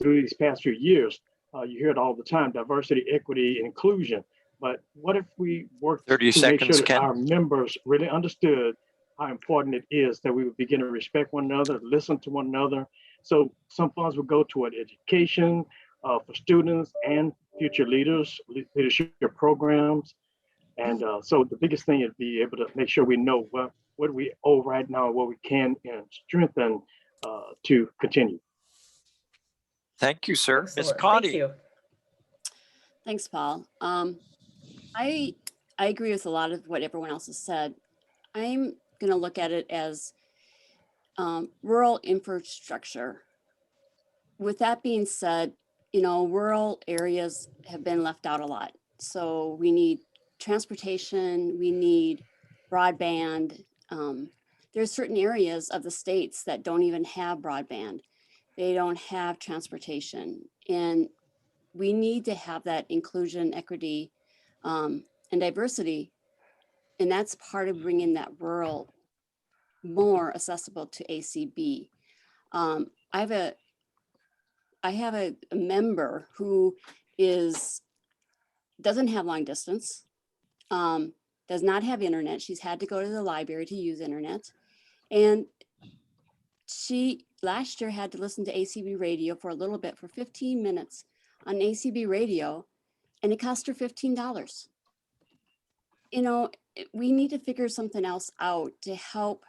through these past few years. You hear it all the time, diversity, equity, inclusion. But what if we work to make sure that our members really understood how important it is that we would begin to respect one another, listen to one another. So some funds would go toward education for students and future leaders, leadership programs. And so the biggest thing is be able to make sure we know what we owe right now, what we can and strengthen to continue. Thank you, sir. Excellent. Ms. Connie. Thank you. Thanks, Paul. I agree with a lot of what everyone else has said. I'm going to look at it as rural infrastructure. With that being said, you know, rural areas have been left out a lot. So we need transportation, we need broadband. There's certain areas of the states that don't even have broadband. They don't have transportation. And we need to have that inclusion, equity, and diversity. And that's part of bringing that rural more accessible to ACB. I have a member who doesn't have long distance, does not have internet. She's had to go to the library to use internet. And she last year had to listen to ACB radio for a little bit, for 15 minutes on ACB radio, and it cost her $15. You know, we need to figure something else out to help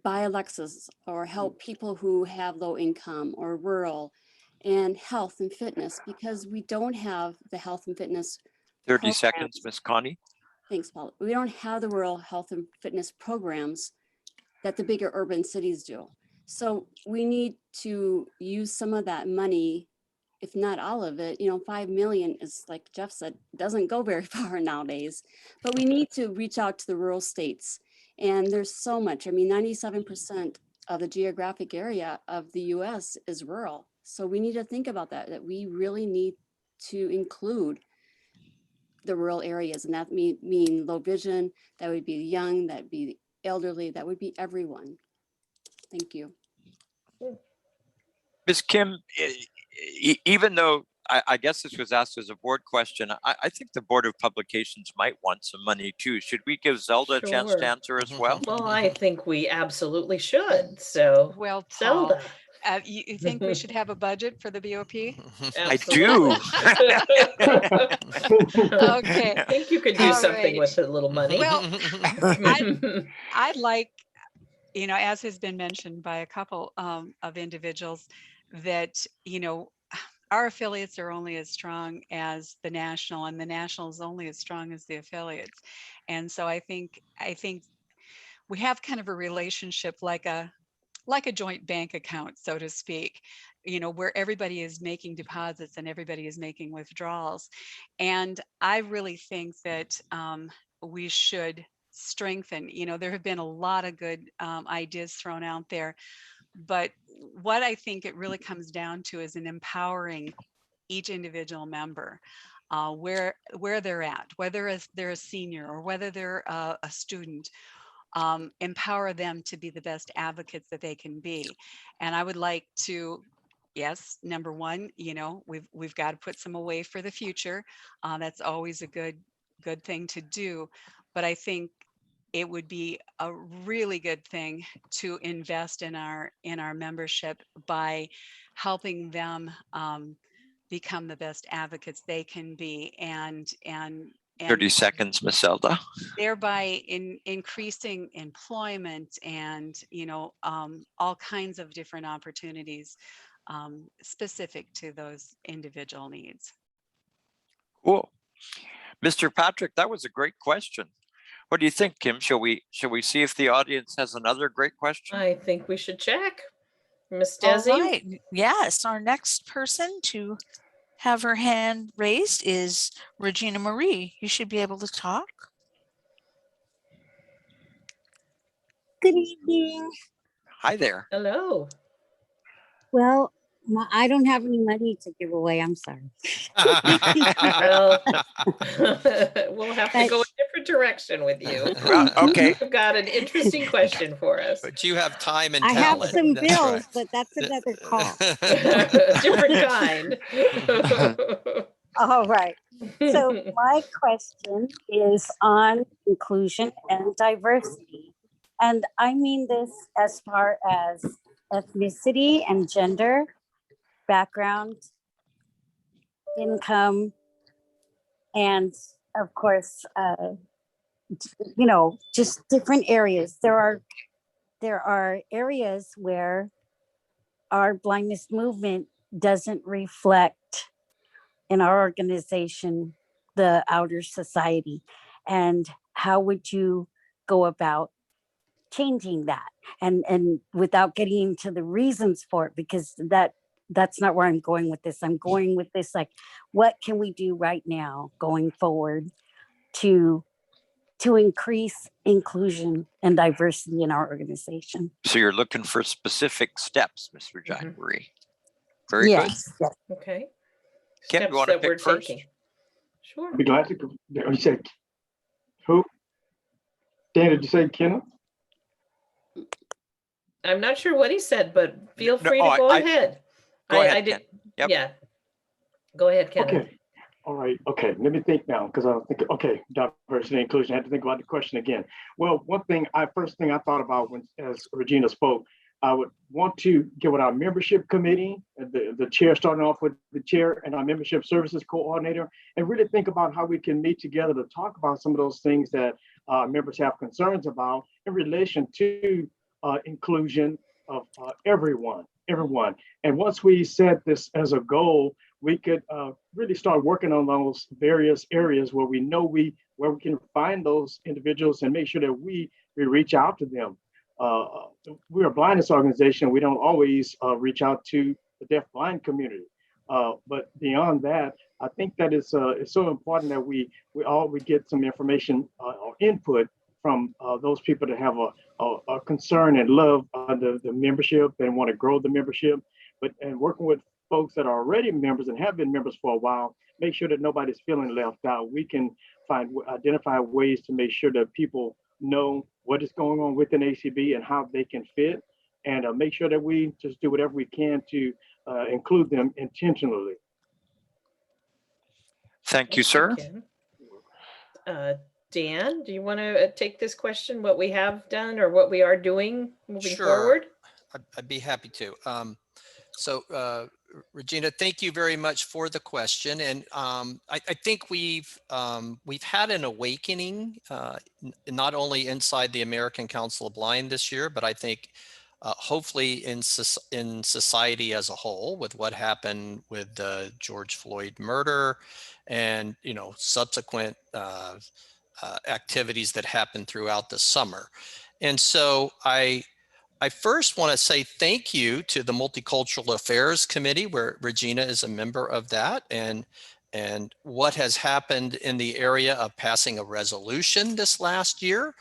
buy Alexas or help people who have low income or rural, and health and fitness, because we don't have the health and fitness 30 programs. seconds, Ms. Connie. Thanks, Paul. We don't have the rural health and fitness programs that the bigger urban cities do. So we need to use some of that money, if not all of it. You know, 5 million is, like Jeff said, doesn't go very far nowadays, but we need to reach out to the rural states. And there's so much. I mean, 97% of the geographic area of the US is rural. So we need to think about that we really need to include the rural areas. And that mean low vision, that would be young, that would be elderly, that would be everyone. Thank you. Ms. Kim, even though I guess this was asked as a board question, I think the Board of Publications might want some money too. Should we give Zelda a chance to answer as well? Well, I think we absolutely should. So, Well, Paul, Zelda. You think we should have a budget for the BOP? I do. Okay. I think you could do All something right. with a little money. Well, I'd like, you know, as has been mentioned by a couple of individuals, that, you know, our affiliates are only as strong as the national, and the national is only as strong as the affiliates. And so I think we have kind of a relationship like a joint bank account, so to speak, you know, where everybody is making deposits and everybody is making withdrawals. And I really think that we should strengthen, you know, there have been a lot of good ideas thrown out there, but what I think it really comes down to is an empowering each individual member where they're at, whether they're a senior or whether they're a student. Empower them to be the best advocates that they can be. And I would like to, yes, number one, you know, we've got to put some away for the future. That's always a good thing to do. But I think it would be a really good thing to invest in our membership by helping them become the best advocates they can be, and 30 seconds, Ms. Zelda. Thereby increasing employment and, you know, all kinds of different opportunities specific to those individual needs. Cool. Mr. Patrick, that was a great question. What do you think, Kim? Shall we see if the audience has another great question? I think we should check. Ms. All Desi? right. Yes, our next person to have her hand raised is Regina Marie. You should be able to talk. Good evening. Hi there. Hello. Well, I don't have any money to give away. I'm sorry. Well, we'll have to go a different direction with you. Okay. You've got an interesting question for us. But you have time and I have talent. some That's bills, right. but that's another call. Different kind. All right. So my question is on inclusion and diversity. And I mean this as far as ethnicity and gender, background, income, and of course, you know, just different areas. There are areas where our blindness movement doesn't reflect in our organization the outer society. And how would you go about changing that? And without getting into the reasons for it, because that's not where I'm going with this. I'm going with this, like, what can we do right now going forward to increase inclusion and diversity in our organization? So you're looking for specific steps, Ms. Regina Marie. Very Yes. good. Okay. Kim, Steps you want to that we're pick first? taking. Sure. I'd be glad to go. You said who? Dan, did you say Kenna? I'm not sure what he said, but feel No, free to go ahead. Go ahead, I did. Ken. Yep. Yeah. Go ahead, Ken. Okay. All right. Okay. Let me think now, because I don't think, okay, diversity and inclusion. I had to think about the question again. Well, first thing I thought about as Regina spoke, I would want to get with our membership committee, the chair, starting off with the chair and our membership services coordinator, and really think about how we can meet together to talk about some of those things that members have concerns about in relation to inclusion of everyone. And once we set this as a goal, we could really start working on those various areas where we know where we can find those individuals and make sure that we reach out to them. We're a blindness organization. We don't always reach out to the deaf-blind community. But beyond that, I think that it's so important that we get some information or input from those people that have a concern and love the membership and want to grow the membership. And working with folks that are already members and have been members for a while, make sure that nobody's feeling left out. We can identify ways to make sure that people know what is going on within ACB and how they can fit, and make sure that we just do whatever we can to include them intentionally. Thank you, sir. Dan, do you want to take this question, what we have done or what we are doing moving Sure. forward? I'd be happy to. So Regina, thank you very much for the question. And I think we've had an awakening, not only inside the American Council of Blind this year, but I think hopefully in society as a whole, with what happened with the George Floyd murder and, you know, subsequent activities that happened throughout the summer. And so I first want to say thank you to the Multicultural Affairs Committee, where Regina is a member of that, and what has happened in the area of passing a resolution this last year,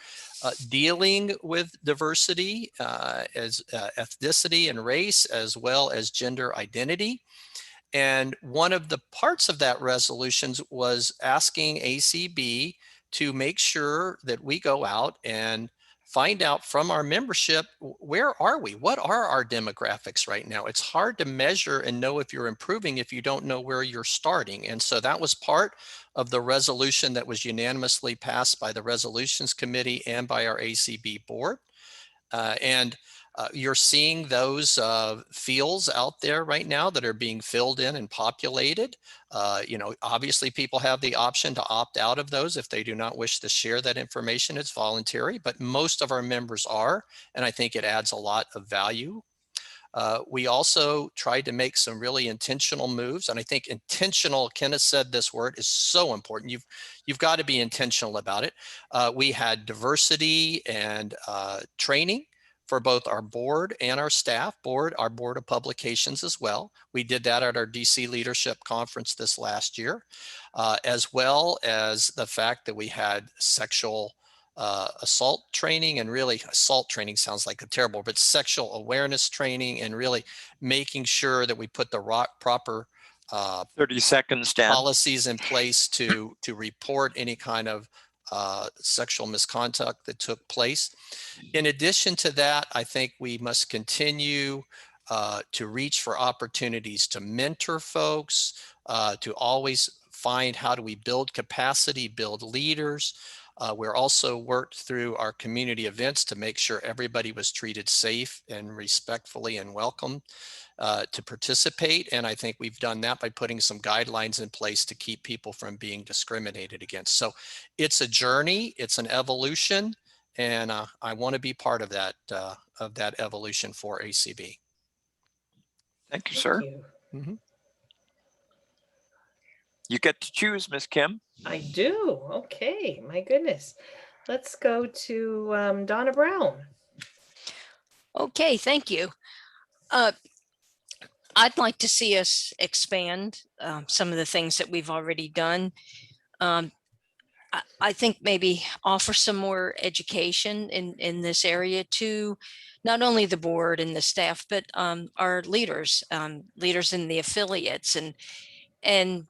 dealing with diversity as ethnicity and race, as well as gender identity. And one of the parts of that resolutions was asking ACB to make sure that we go out and find out from our membership, where are we? What are our demographics right now? It's hard to measure and know if you're improving if you don't know where you're starting. And so that was part of the resolution that was unanimously passed by the Resolutions Committee and by our ACB board. You're seeing those fields out there right now that are being filled in and populated. You know, obviously people have the option to opt out of those if they do not wish to share that information. It's voluntary, but most of our members are, and I think it adds a lot of value. We also tried to make some really intentional moves, and I think intentional, Kenneth said this word, is so important. You've got to be intentional about it. We had diversity and training for both our board and our staff, our Board of Publications as well. We did that at our DC Leadership Conference this last year, as well as the fact that we had sexual assault training, and really assault training sounds like a terrible, but sexual awareness training, and really making sure that we put the proper 30 seconds, Dan. policies in place to report any kind of sexual misconduct that took place. In addition to that, I think we must continue to reach for opportunities to mentor folks, to always find how do we build capacity, build leaders. We're also worked through our community events to make sure everybody was treated safe and respectfully and welcome to participate. And I think we've done that by putting some guidelines in place to keep people from being discriminated against. So it's a journey, it's an evolution, and I want to be part of that evolution for ACB. Thank you, sir. Thank you. Mm-hmm. You get to choose, Ms. Kim. I do. Okay, my goodness. Let's go to Donna Brown. Okay, thank you. I'd like to see us expand some of the things that we've already done. I think maybe offer some more education in this area to not only the board and the staff, but our leaders, leaders in the affiliates, and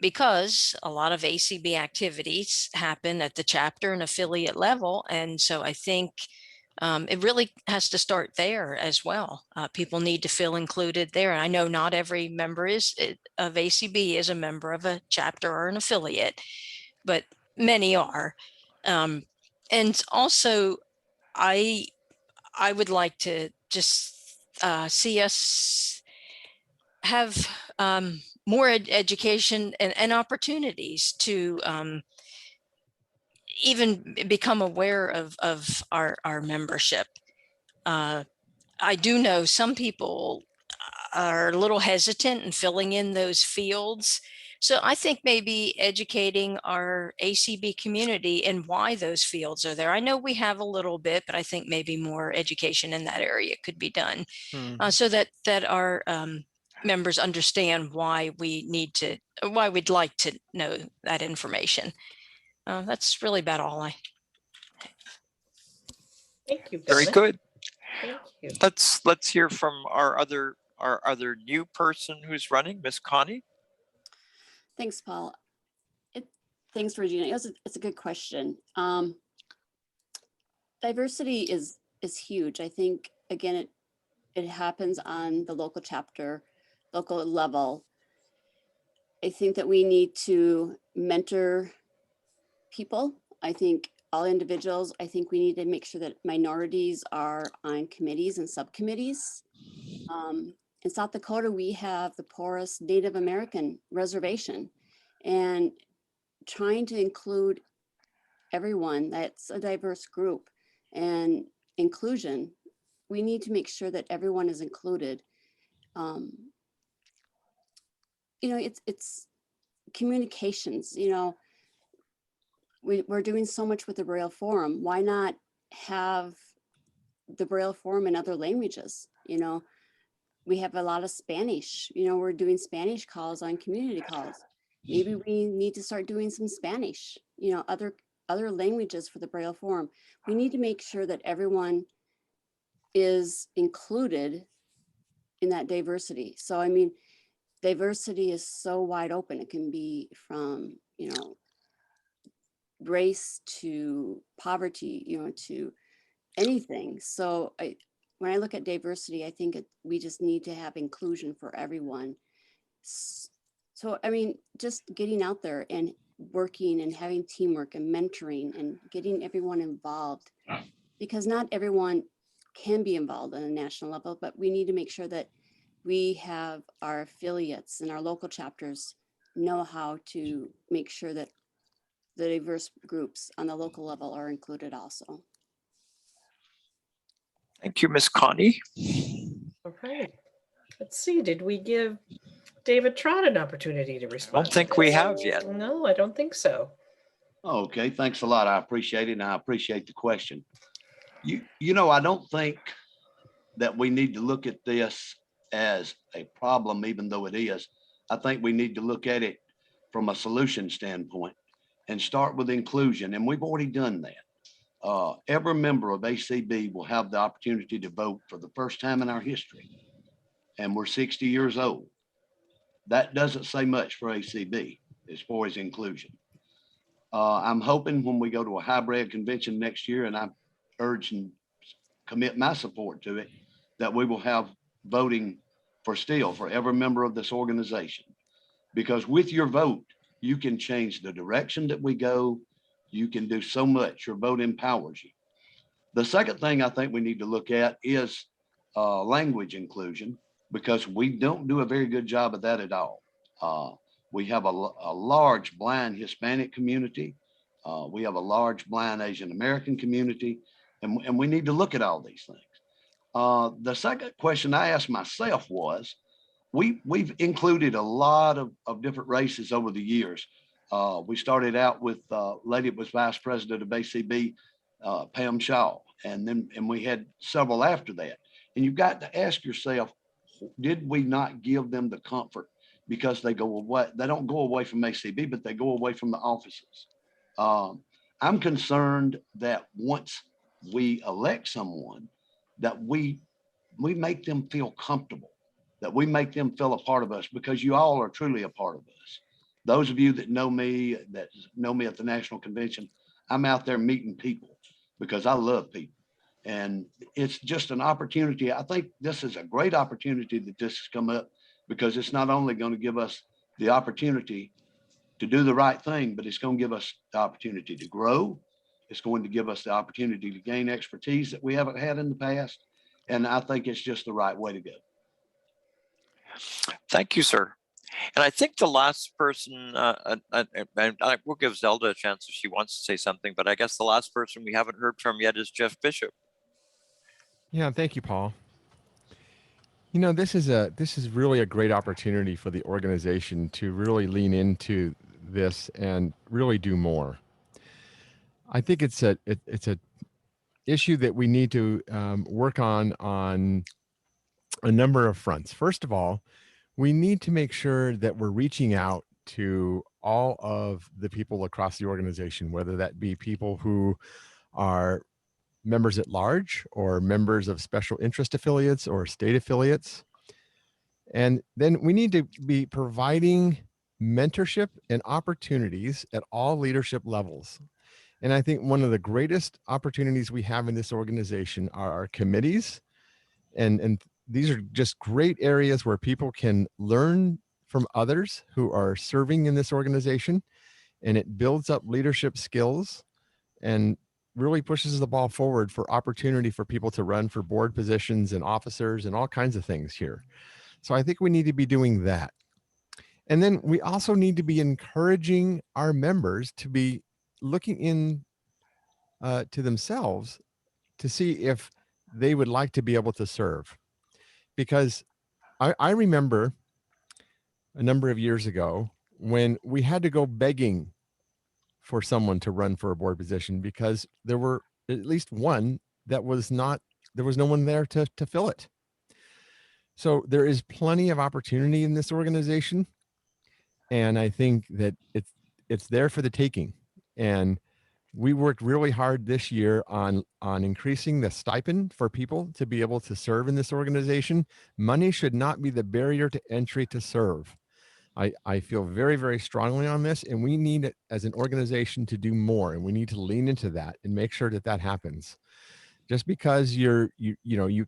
because a lot of ACB activities happen at the chapter and affiliate level. And so I think it really has to start there as well. People need to feel included there. I know not every member of ACB is a member of a chapter or an affiliate, but many are. And also, I would like to just see us have more education and opportunities to even become aware of our membership. I do know some people are a little hesitant in filling in those fields. So I think maybe educating our ACB community and why those fields are there. I know we have a little bit, but I think maybe more education in that area could be done so that our members understand why we'd like to know that information. That's really about all Thank you. Very good. Thank you. Let's hear from our other new person who's running, Miss Connie. Thanks, Paul. Thanks, Regina. It's a good question. Diversity is huge. I think, again, it happens on the local chapter, local level. I think that we need to mentor people. I think all individuals, I think we need to make sure that minorities are on committees and subcommittees. in South Dakota, we have the poorest Native American reservation, and trying to include everyone, that's a diverse group, and inclusion, we need to make sure that everyone is included. You know, it's communications, you know, we're doing so much with the Braille Forum. Why not have the Braille Forum in other languages? You know, we have a lot of Spanish, you know, we're doing Spanish calls on community calls. Maybe we need to start doing some Spanish, you know, other languages for the Braille Forum. We need to make sure that everyone is included in that diversity. So, I mean, diversity is so wide open. It can be from, you know, race to poverty, you know, to anything. So when I look at diversity, I think we just need to have inclusion for everyone. So, I mean, just getting out there and working and having teamwork and mentoring and getting everyone involved, because not everyone can be involved on a national level, but we need to make sure that we have our affiliates and our local chapters know how to make sure that the diverse groups on the local level are included also. Thank you, Ms. Connie. All right. Let's see, did we give David Trott an opportunity to respond? I don't think we have yet. No, I don't think so. Okay, thanks a lot. I appreciate it, and I appreciate the question. You know, I don't think that we need to look at this as a problem, even though it is. I think we need to look at it from a solution standpoint and start with inclusion, and we've already done that. Every member of ACB will have the opportunity to vote for the first time in our history, and we're 60 years old. That doesn't say much for ACB as far as inclusion. I'm hoping when we go to a hybrid convention next year, and I urge and commit my support to it, that we will have voting for every member of this organization. Because with your vote, you can change the direction that we go. You can do so much. Your vote empowers you. The second thing I think we need to look at is language inclusion, because we don't do a very good job of that at all. We have a large blind Hispanic community. We have a large blind Asian American community, and we need to look at all these things. The second question I asked myself was, we've included a lot of different races over the years. We started out with a lady that was vice president of ACB, Pam Shaw, and we had several after that. And you've got to ask yourself, did we not give them the comfort? Because they go away, they don't go away from ACB, but they go away from the offices. I'm concerned that once we elect someone, that we make them feel comfortable, that we make them feel a part of us, because you all are truly a part of us. Those of you that know me at the National Convention, I'm out there meeting people because I love people. And it's just an opportunity. I think this is a great opportunity that this has come up, because it's not only going to give us the opportunity to do the right thing, but it's going to give us the opportunity to grow. It's going to give us the opportunity to gain expertise that we haven't had in the past. And I think it's just the right way to go. Thank you, sir. And I think the last person, we'll give Zelda a chance if she wants to say something, but I guess the last person we haven't heard from yet is Jeff Bishop. Yeah, thank you, Paul. You know, this is really a great opportunity for the organization to really lean into this and really do more. I think it's a issue that we need to work on a number of fronts. First of all, we need to make sure that we're reaching out to all of the people across the organization, whether that be people who are members at large or members of special interest affiliates or state affiliates. And then we need to be providing mentorship and opportunities at all leadership levels. And I think one of the greatest opportunities we have in this organization are our committees. And these are just great areas where people can learn from others who are serving in this organization, and it builds up leadership skills and really pushes the ball forward for opportunity for people to run for board positions and officers and all kinds of things here. So I think we need to be doing that. And then we also need to be encouraging our members to be looking in to themselves to see if they would like to be able to serve. Because I remember a number of years ago when we had to go begging for someone to run for a board position because there were at least one that was not, there was no one there to fill it. So there is plenty of opportunity in this organization. And I think that it's there for the taking. And we worked really hard this year on increasing the stipend for people to be able to serve in this organization. Money should not be the barrier to entry to serve. I feel very, very strongly on this, and we need it as an organization to do more, and we need to lean into that and make sure that that happens. Just because you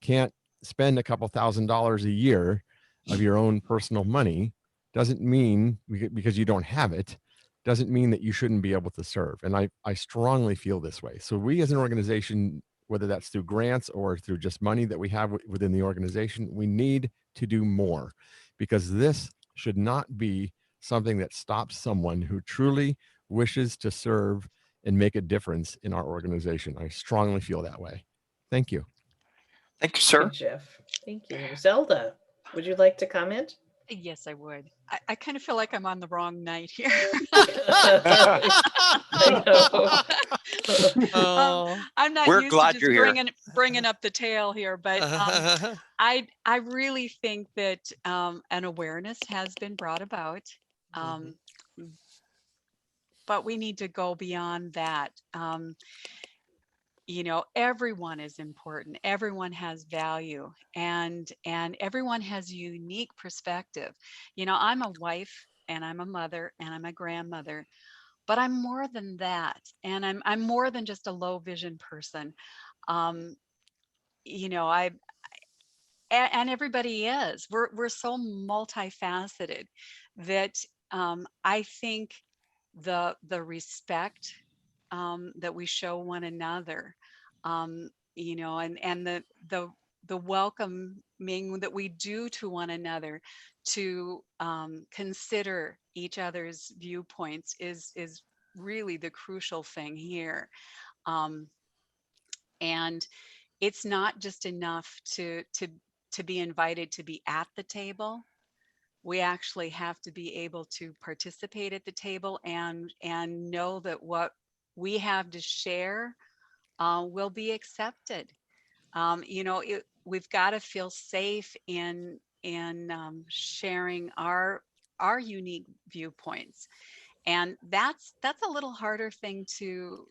can't spend a couple $1,000s a year of your own personal money doesn't mean, because you don't have it, doesn't mean that you shouldn't be able to serve. And I strongly feel this way. So we as an organization, whether that's through grants or through just money that we have within the organization, we need to do more, because this should not be something that stops someone who truly wishes to serve and make a difference in our organization. I strongly feel that way. Thank you. Thank you, sir. Thank you, Jeff. Thank you. Zelda, would you like to comment? Yes, I would. I kind of feel like I'm on the wrong night here. I'm not We're used glad to you're just here. bringing up the tail here, but I really think that an awareness has been brought about, but we need to go beyond that. Everyone is important. Everyone has value, and everyone has a unique perspective. I'm a wife, and I'm a mother, and I'm a grandmother, but I'm more than that, and I'm more than just a low vision person. And everybody is. We're so multifaceted that I think the respect that we show one another, and the welcoming that we do to one another, to consider each other's viewpoints is really the crucial thing here. And it's not just enough to be invited to be at the table. We actually have to be able to participate at the table and know that what we have to share will be accepted. We've got to feel safe in sharing our unique viewpoints, and that's a little harder thing to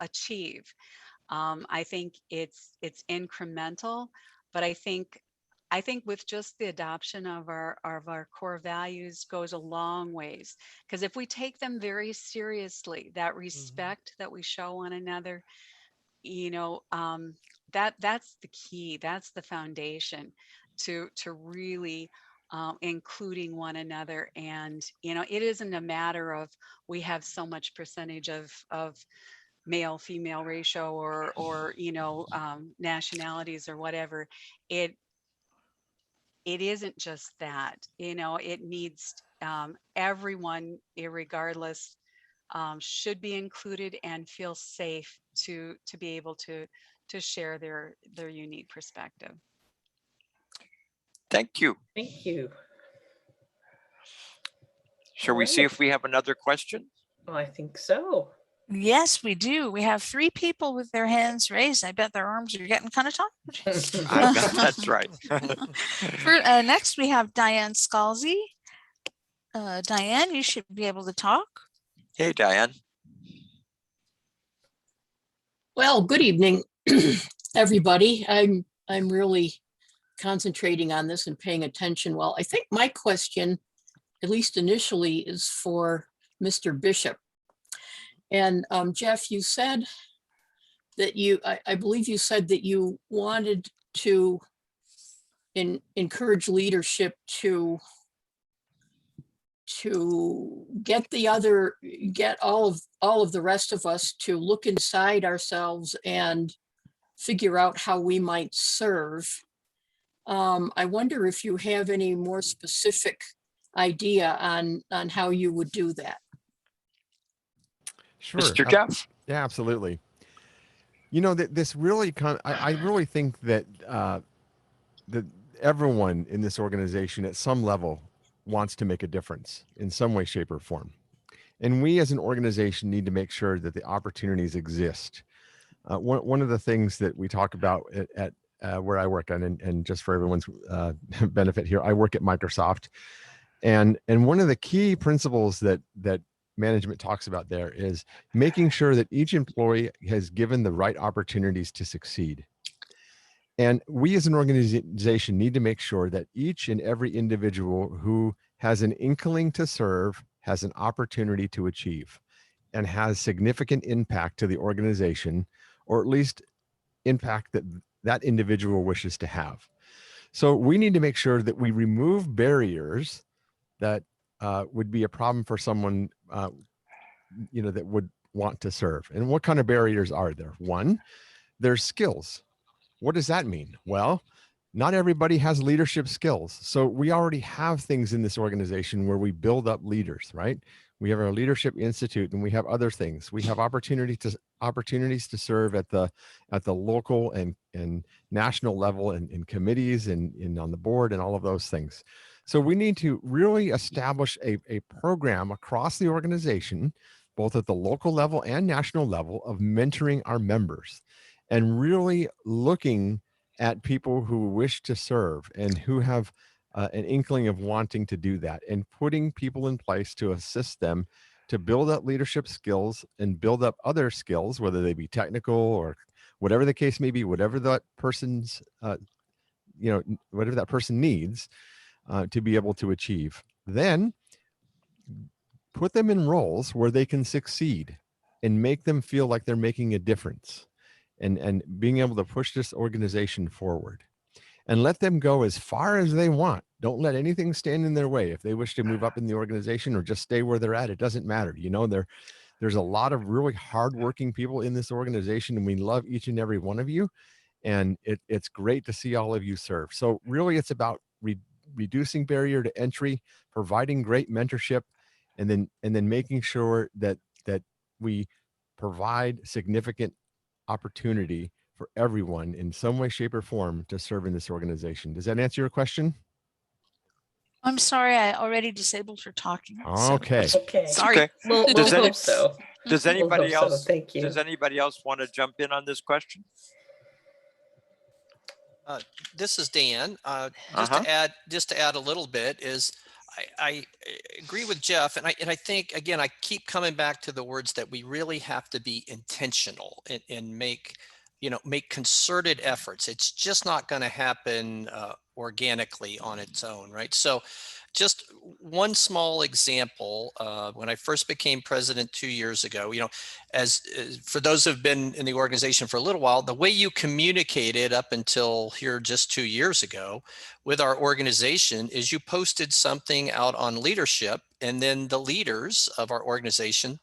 achieve. I think it's incremental, but I think with just the adoption of our core values goes a long ways. Because if we take them very seriously, that respect that we show one another, that's the key. That's the foundation to really including one another. And it isn't a matter of we have so much percentage of male female ratio or nationalities or whatever. It isn't just that. It needs everyone, irregardless, should be included and feel safe to be able to share their unique perspective. Thank you. Thank you. Shall we see if we have another question? Well, I think so. Yes, we do. We have 3 people with their hands raised. I bet their arms are getting kind of tired. I bet that's right. Next, we have Diane Scalzi. Diane, you should be able to talk. Hey, Diane. Well, good evening, everybody. I'm really concentrating on this and paying attention. Well, I think my question, at least initially, is for Mr. Bishop. And Jeff, you said that I believe you said that you wanted to encourage leadership to get all of the rest of us to look inside ourselves and figure out how we might serve. I wonder if you have any more specific idea on how you would do that. Sure. Mr. Jeff. Yeah, absolutely. You know, that this really I really think that that everyone in this organization at some level wants to make a difference in some way, shape, or form. And we as an organization need to make sure that the opportunities exist. One of the things that we talk about at where I work on, and just for everyone's benefit here, I work at Microsoft. And one of the key principles that management talks about there is making sure that each employee has given the right opportunities to succeed. And we as an organization need to make sure that each and every individual who has an inkling to serve has an opportunity to achieve and has significant impact to the organization, or at least impact that that individual wishes to have. So we need to make sure that we remove barriers that would be a problem for someone, you know, that would want to serve. And what kind of barriers are there? One, there's skills. What does that mean? Well, not everybody has leadership skills. So we already have things in this organization where we build up leaders, right? We have our Leadership Institute, and we have other things. We have opportunities to serve at the local and national level, and in committees and on the board and all of those things. So we need to really establish a program across the organization, both at the local level and national level, of mentoring our members and really looking at people who wish to serve and who have an inkling of wanting to do that, and putting people in place to assist them to build up leadership skills and build up other skills, whether they be technical or whatever the case may be, whatever that person's, you know, whatever that person needs to be able to achieve. Then put them in roles where they can succeed and make them feel like they're making a difference, and being able to push this organization forward. And let them go as far as they want. Don't let anything stand in their way. If they wish to move up in the organization or just stay where they're at, it doesn't matter. You know, there's a lot of really hardworking people in this organization, and we love each and every one of you. And it's great to see all of you serve. So really, it's about reducing barrier to entry, providing great mentorship, and then making sure that we provide significant opportunity for everyone in some way, shape, or form to serve in this organization. Does that answer your question? I'm sorry, I already disabled her talking. so- Okay. Okay. Sorry. Okay. We'll Does hope any- so. Does We'll anybody hope so. else? Thank you. Does anybody else want to jump in on this question? This is Dan. Uh-huh. Just to add a little bit is, I agree with Jeff, and I think, again, I keep coming back to the words that we really have to be intentional and make concerted efforts. It's just not going to happen organically on its own, right? So just one small example, when I first became president 2 years ago, as for those who've been in the organization for a little while, the way you communicated up until here just 2 years ago with our organization is you posted something out on leadership, and then the leaders of our organization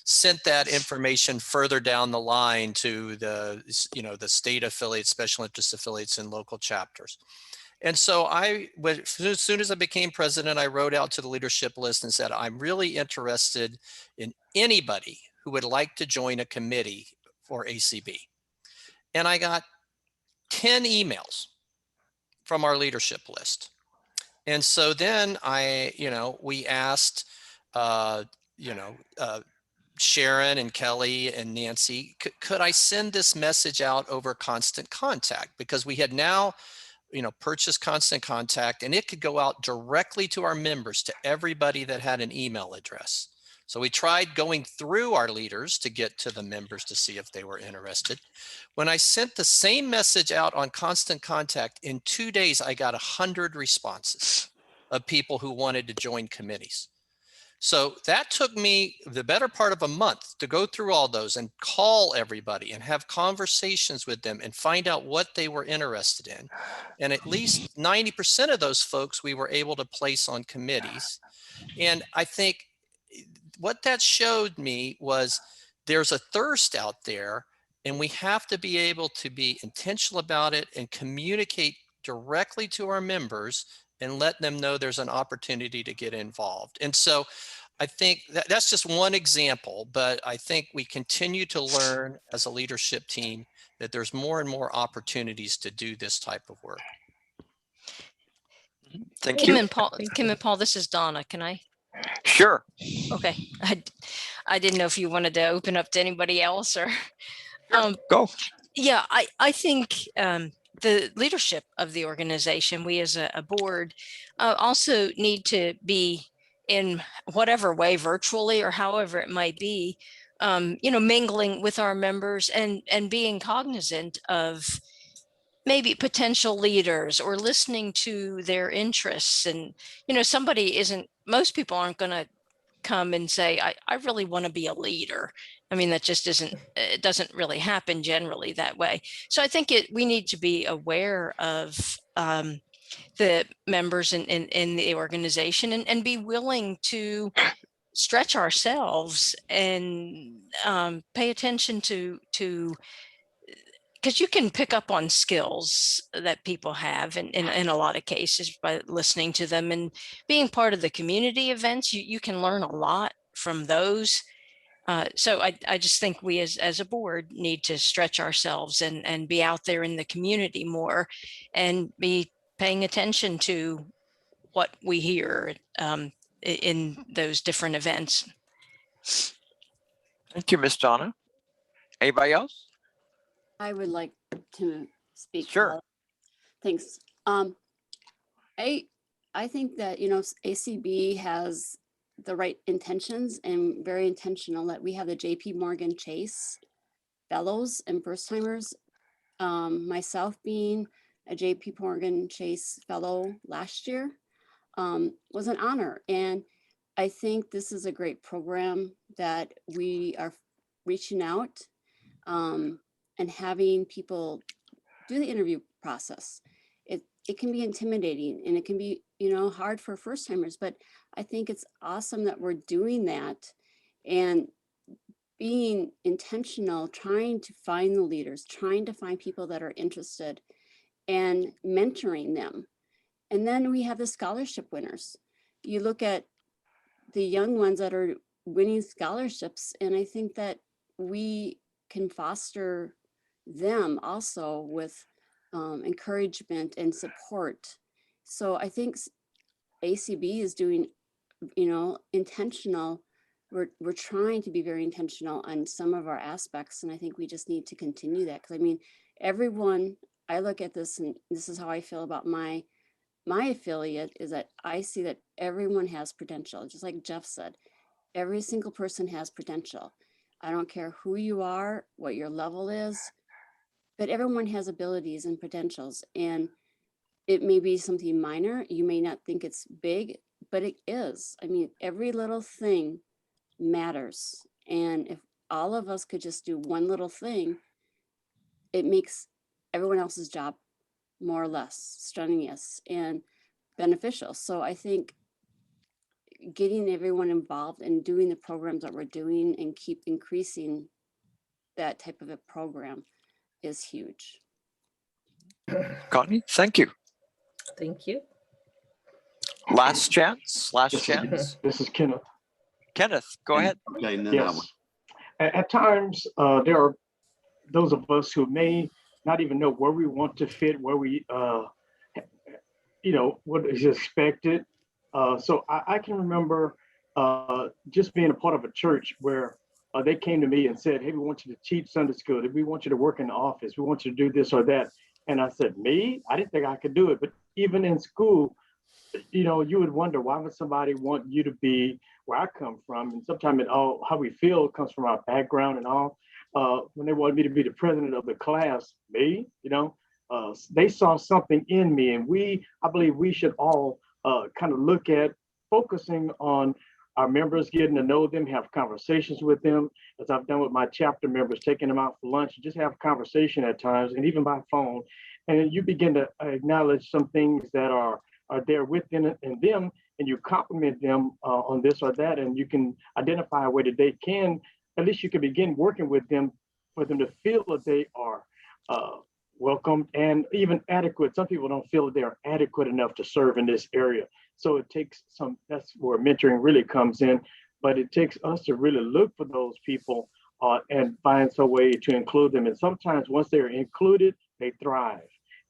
sent that information further down the line to the state affiliates, special interest affiliates, and local chapters. And so as soon as I became president, I wrote out to the leadership list and said, I'm really interested in anybody who would like to join a committee for ACB. And I got 10 emails from our leadership list. And so then we asked, Sharon and Kelly and Nancy, could I send this message out over Constant Contact? Because we had now purchased Constant Contact, and it could go out directly to our members, to everybody that had an email address. So we tried going through our leaders to get to the members to see if they were interested. When I sent the same message out on Constant Contact, in 2 days, I got 100 responses of people who wanted to join committees. So that took me the better part of a month to go through all those and call everybody and have conversations with them and find out what they were interested in. And at least 90% of those folks we were able to place on committees. And I think what that showed me was there's a thirst out there, and we have to be able to be intentional about it and communicate directly to our members and let them know there's an opportunity to get involved. And so I think that's just one example, but I think we continue to learn as a leadership team that there's more and more opportunities to do this type of work. Thank Kim you. and Paul, this is Donna. Can I? Sure. Okay. I didn't know if you wanted to open up to anybody else or. Go. Yeah, I think the leadership of the organization, we as a board also need to be in whatever way, virtually or however it might be, mingling with our members and being cognizant of maybe potential leaders or listening to their interests. And, most people aren't going to come and say, I really want to be a leader. I mean, that just it doesn't really happen generally that way. So I think we need to be aware of the members in the organization and be willing to stretch ourselves and pay attention to because you can pick up on skills that people have in a lot of cases by listening to them and being part of the community events. You can learn a lot from those. So I just think we as a board need to stretch ourselves and be out there in the community more and be paying attention to what we hear in those different events. Thank you, Miss Donna. Anybody else? I would like to speak. Sure. Thanks. I think that, ACB has the right intentions and very intentional that we have the JP Morgan Chase fellows and first timers. Myself being a JP Morgan Chase fellow last year was an honor. And I think this is a great program that we are reaching out and having people do the interview process. It can be intimidating and it can be, hard for first timers, but I think it's awesome that we're doing that and being intentional, trying to find the leaders, trying to find people that are interested and mentoring them. And then we have the scholarship winners. You look at the young ones that are winning scholarships, and I think that we can foster them also with encouragement and support. So I think ACB is doing, intentional. We're trying to be very intentional on some of our aspects, and I think we just need to continue that. Because everyone, I look at this, and this is how I feel about my affiliate, is that I see that everyone has potential. Just like Jeff said, every single person has potential. I don't care who you are, what your level is, but everyone has abilities and potentials. And it may be something minor. You may not think it's big, but it is. Every little thing matters. And if all of us could just do one little thing, it makes everyone else's job more or less strenuous and beneficial. So I think getting everyone involved and doing the programs that we're doing and keep increasing that type of a program is huge. Connie, thank you. Thank you. Last chance. This is Kenneth. Kenneth, go ahead. Okay, and then Yes. At times, there are those of us who may not even know where we want to fit, where we, what is expected. So I can remember just being a part of a church where they came to me and said, hey, we want you to teach Sunday school. We want you to work in the office. We want you to do this or that. And I said, me? I didn't think I could do it. But even in school, you would wonder, why would somebody want you to be where I come from? And sometimes how we feel comes from our background and all. When they wanted me to be the president of the class, me, they saw something in me. And I believe we should all kind of look at focusing on our members, getting to know them, have conversations with them, as I've done with my chapter members, taking them out for lunch, just have conversation at times, and even by phone. And then you begin to acknowledge some things that are there within them, and you compliment them on this or that, and you can identify a way that they can, at least you can begin working with them for them to feel that they are welcomed and even adequate. Some people don't feel that they're adequate enough to serve in this area. So it takes that's where mentoring really comes in, but it takes us to really look for those people and find some way to include them. And sometimes once they're included, they thrive.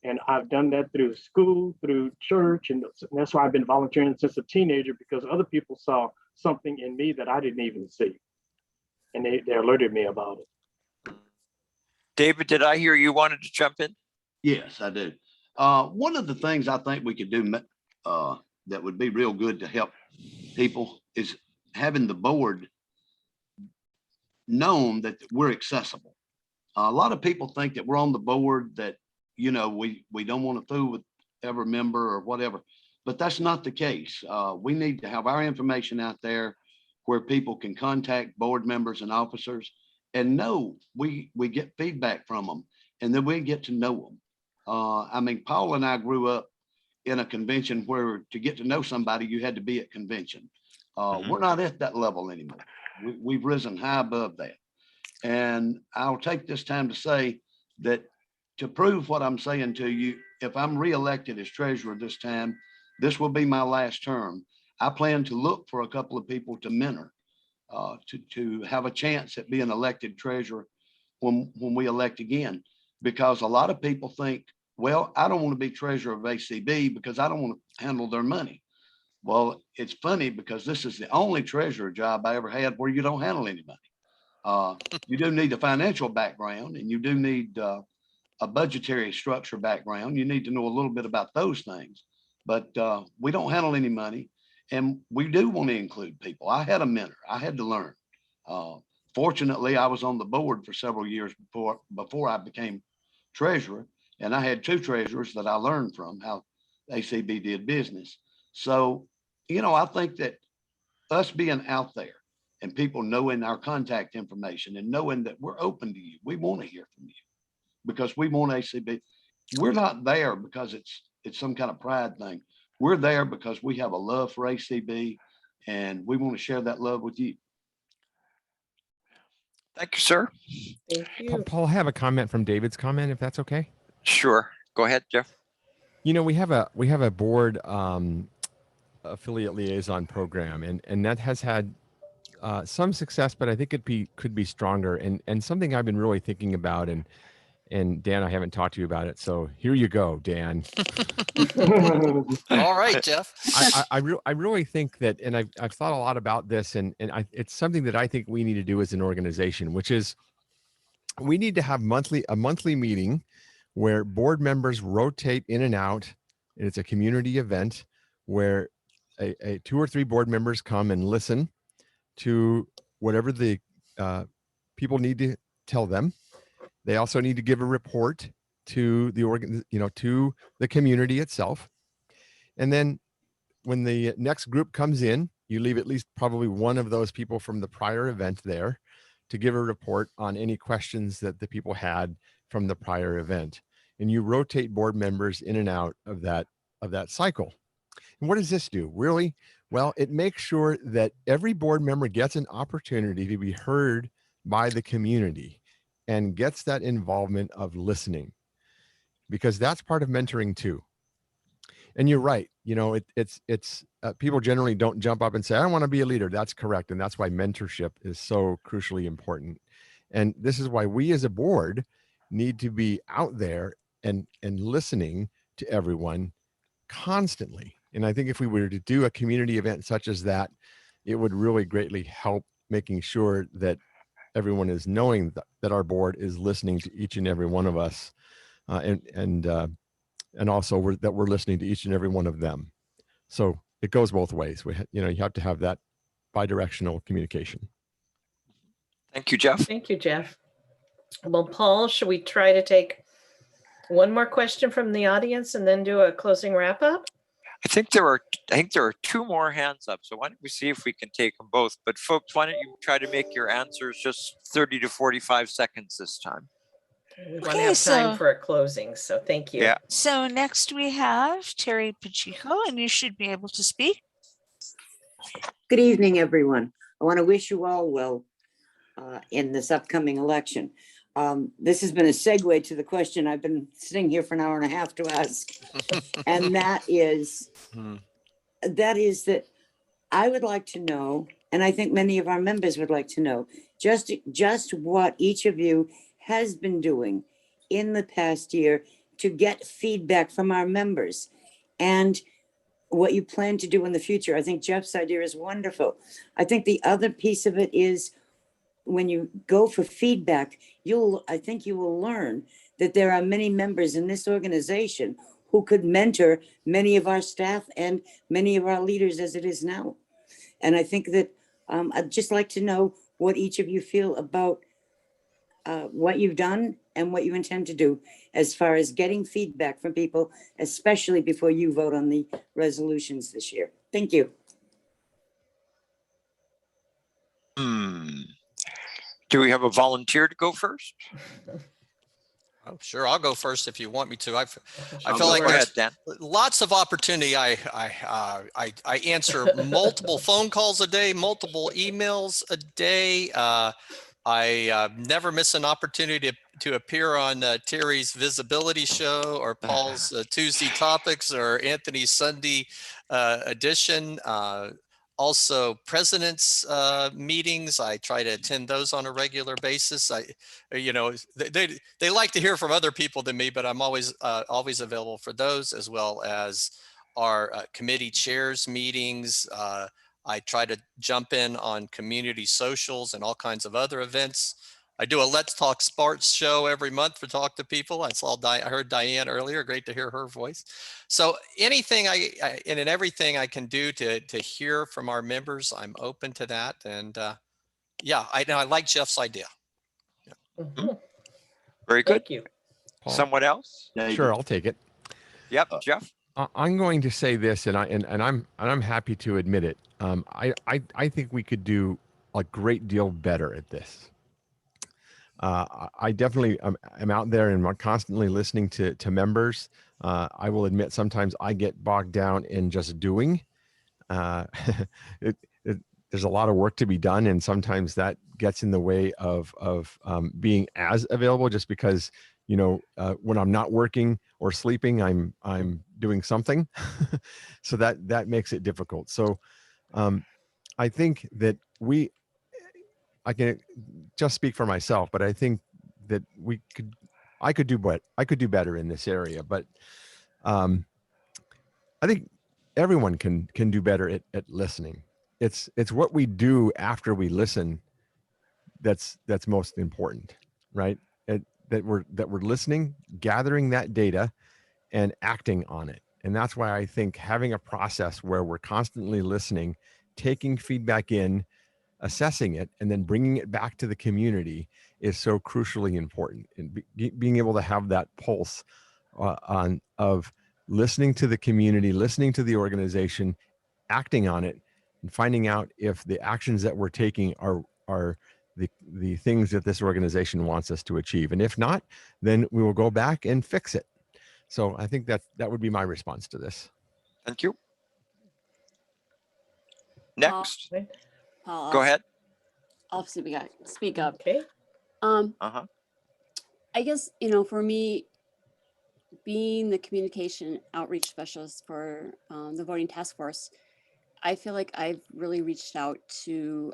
And I've done that through school, through church, and that's why I've been volunteering since a teenager, because other people saw something in me that I didn't even see. And they alerted me about it. David, did I hear you wanted to jump in? Yes, I do. One of the things I think we could do that would be real good to help people is having the board known that we're accessible. A lot of people think that we're on the board, that, you know, we don't want to fool with every member or whatever, but that's not the case. We need to have our information out there where people can contact board members and officers and know we get feedback from them, and then we get to know them. I mean, Paul and I grew up in a convention where to get to know somebody, you had to be at convention. We're not at that level anymore. We've risen high above that. And I'll take this time to say that to prove what I'm saying to you, if I'm reelected as treasurer this time, this will be my last term. I plan to look for a couple of people to mentor, to have a chance at being elected treasurer when we elect again, because a lot of people think, well, I don't want to be treasurer of ACB because I don't want to handle their money. Well, it's funny because this is the only treasurer job I ever had where you don't handle any money. You do need a financial background, and you do need a budgetary structure background. You need to know a little bit about those things, but we don't handle any money, and we do want to include people. I had a mentor. I had to learn. Fortunately, I was on the board for several years before I became treasurer, and I had two treasurers that I learned from how ACB did business. So, you know, I think that us being out there and people knowing our contact information and knowing that we're open to you, we want to hear from you because we want ACB. We're not there because it's some kind of pride thing. We're there because we have a love for ACB, and we want to share that love with you. Thank you, sir. Thank you. Paul, I have a comment from David's comment, if that's okay. Sure. Go ahead, Jeff. You know, we have a board affiliate liaison program, and that has had some success, but I think it could be stronger. And something I've been really thinking about, and Dan, I haven't talked to you about it, so here you go, Dan. All right, Jeff. I really think that, and I've thought a lot about this, and it's something that I think we need to do as an organization, which is we need to have a monthly meeting where board members rotate in and out. And it's a community event where a 2 or 3 board members come and listen to whatever the people need to tell them. They also need to give a report to the to the community itself. And then when the next group comes in, you leave at least probably one of those people from the prior event there to give a report on any questions that the people had from the prior event. And you rotate board members in and out of that cycle. And what does this do? Really? Well, it makes sure that every board member gets an opportunity to be heard by the community and gets that involvement of listening, because that's part of mentoring too. And you're right. You know, it's people generally don't jump up and say, I want to be a leader. That's correct. And that's why mentorship is so crucially important. And this is why we as a board need to be out there and listening to everyone constantly. And I think if we were to do a community event such as that, it would really greatly help making sure that everyone is knowing that our board is listening to each and every one of us, and also that we're listening to each and every one of them. So it goes both ways. You have to have that bi-directional communication. Thank you, Jeff. Thank you, Jeff. Well, Paul, should we try to take one more question from the audience and then do a closing wrap up? I think there are 2 more hands up. So why don't we see if we can take them both? But folks, why don't you try to make your answers just 30 to 45 seconds this time? We want to have time for a closing, so thank you. Yeah. So next we have Terry Pacheco, and you should be able to speak. Good evening, everyone. I want to wish you all well in this upcoming election. This has been a segue to the question I've been sitting here for an hour and a half to ask. And that is that I would like to know, and I think many of our members would like to know, just what each of you has been doing in the past year to get feedback from our members, and what you plan to do in the future. I think Jeff's idea is wonderful. I think the other piece of it is when you go for feedback, I think you will learn that there are many members in this organization who could mentor many of our staff and many of our leaders as it is now. And I think that I'd just like to know what each of you feel about what you've done and what you intend to do as far as getting feedback from people, especially before you vote on the resolutions this year. Thank you. Do we have a volunteer to go first? Oh, sure. I'll go first if you want me to. I I'll feel like go there's ahead, Dan. lots of opportunity. I answer multiple phone calls a day, multiple emails a day. I never miss an opportunity to appear on Terry's Visibility Show or Paul's Tuesday Topics or Anthony's Sunday edition. Also, president's meetings. I try to attend those on a regular basis. They like to hear from other people than me, but I'm always available for those, as well as our committee chairs meetings. I try to jump in on community socials and all kinds of other events. I do a Let's Talk Sports show every month to talk to people. I heard Diane earlier. Great to hear her voice. So anything and everything I can do to hear from our members, I'm open to that. And yeah, I like Jeff's idea. Very good. Thank you. Paul? Someone else? Sure, I'll take it. Yep, Jeff. I'm going to say this, and I'm happy to admit it. I think we could do a great deal better at this. I definitely am out there and I'm constantly listening to members. I will admit sometimes I get bogged down in just doing. There's a lot of work to be done, and sometimes that gets in the way of being as available. Just because when I'm not working or sleeping, I'm doing something, so that makes it difficult. So I think that I can just speak for myself, but I think that I could do better in this area. But I think everyone can do better at listening. It's what we do after we listen that's most important, right? That we're listening, gathering that data, and acting on it. And that's why I think having a process where we're constantly listening, taking feedback in, assessing it, and then bringing it back to the community is so crucially important. And being able to have that pulse of listening to the community, listening to the organization, acting on it, and finding out if the actions that we're taking are the things that this organization wants us to achieve. And if not, then we will go back and fix it. So I think that would be my response to this. Thank you. Next. Paul, Go ahead. I'll speak up. Okay. I guess, for me, being the communication outreach specialist for the voting task force, I feel like I've really reached out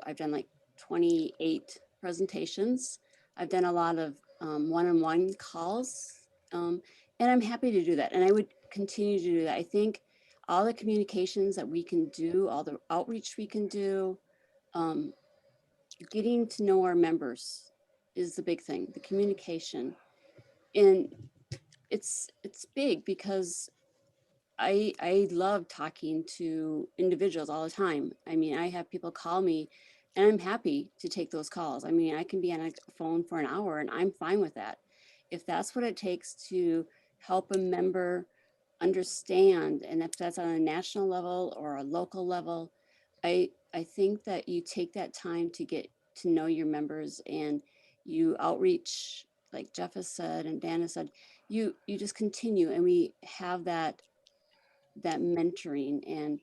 I've done like 28 presentations. I've done a lot of one-on-one calls, and I'm happy to do that. And I would continue to do that. I think all the communications that we can do, all the outreach we can do, getting to know our members is the big thing, the communication. And it's big because I love talking to individuals all the time. I mean, I have people call me and I'm happy to take those calls. I mean, I can be on a phone for an hour and I'm fine with that. If that's what it takes to help a member understand, and if that's on a national level or a local level, I think that you take that time to get to know your members and you outreach, like Jeff has said and Dan has said, you just continue, and we have that mentoring, and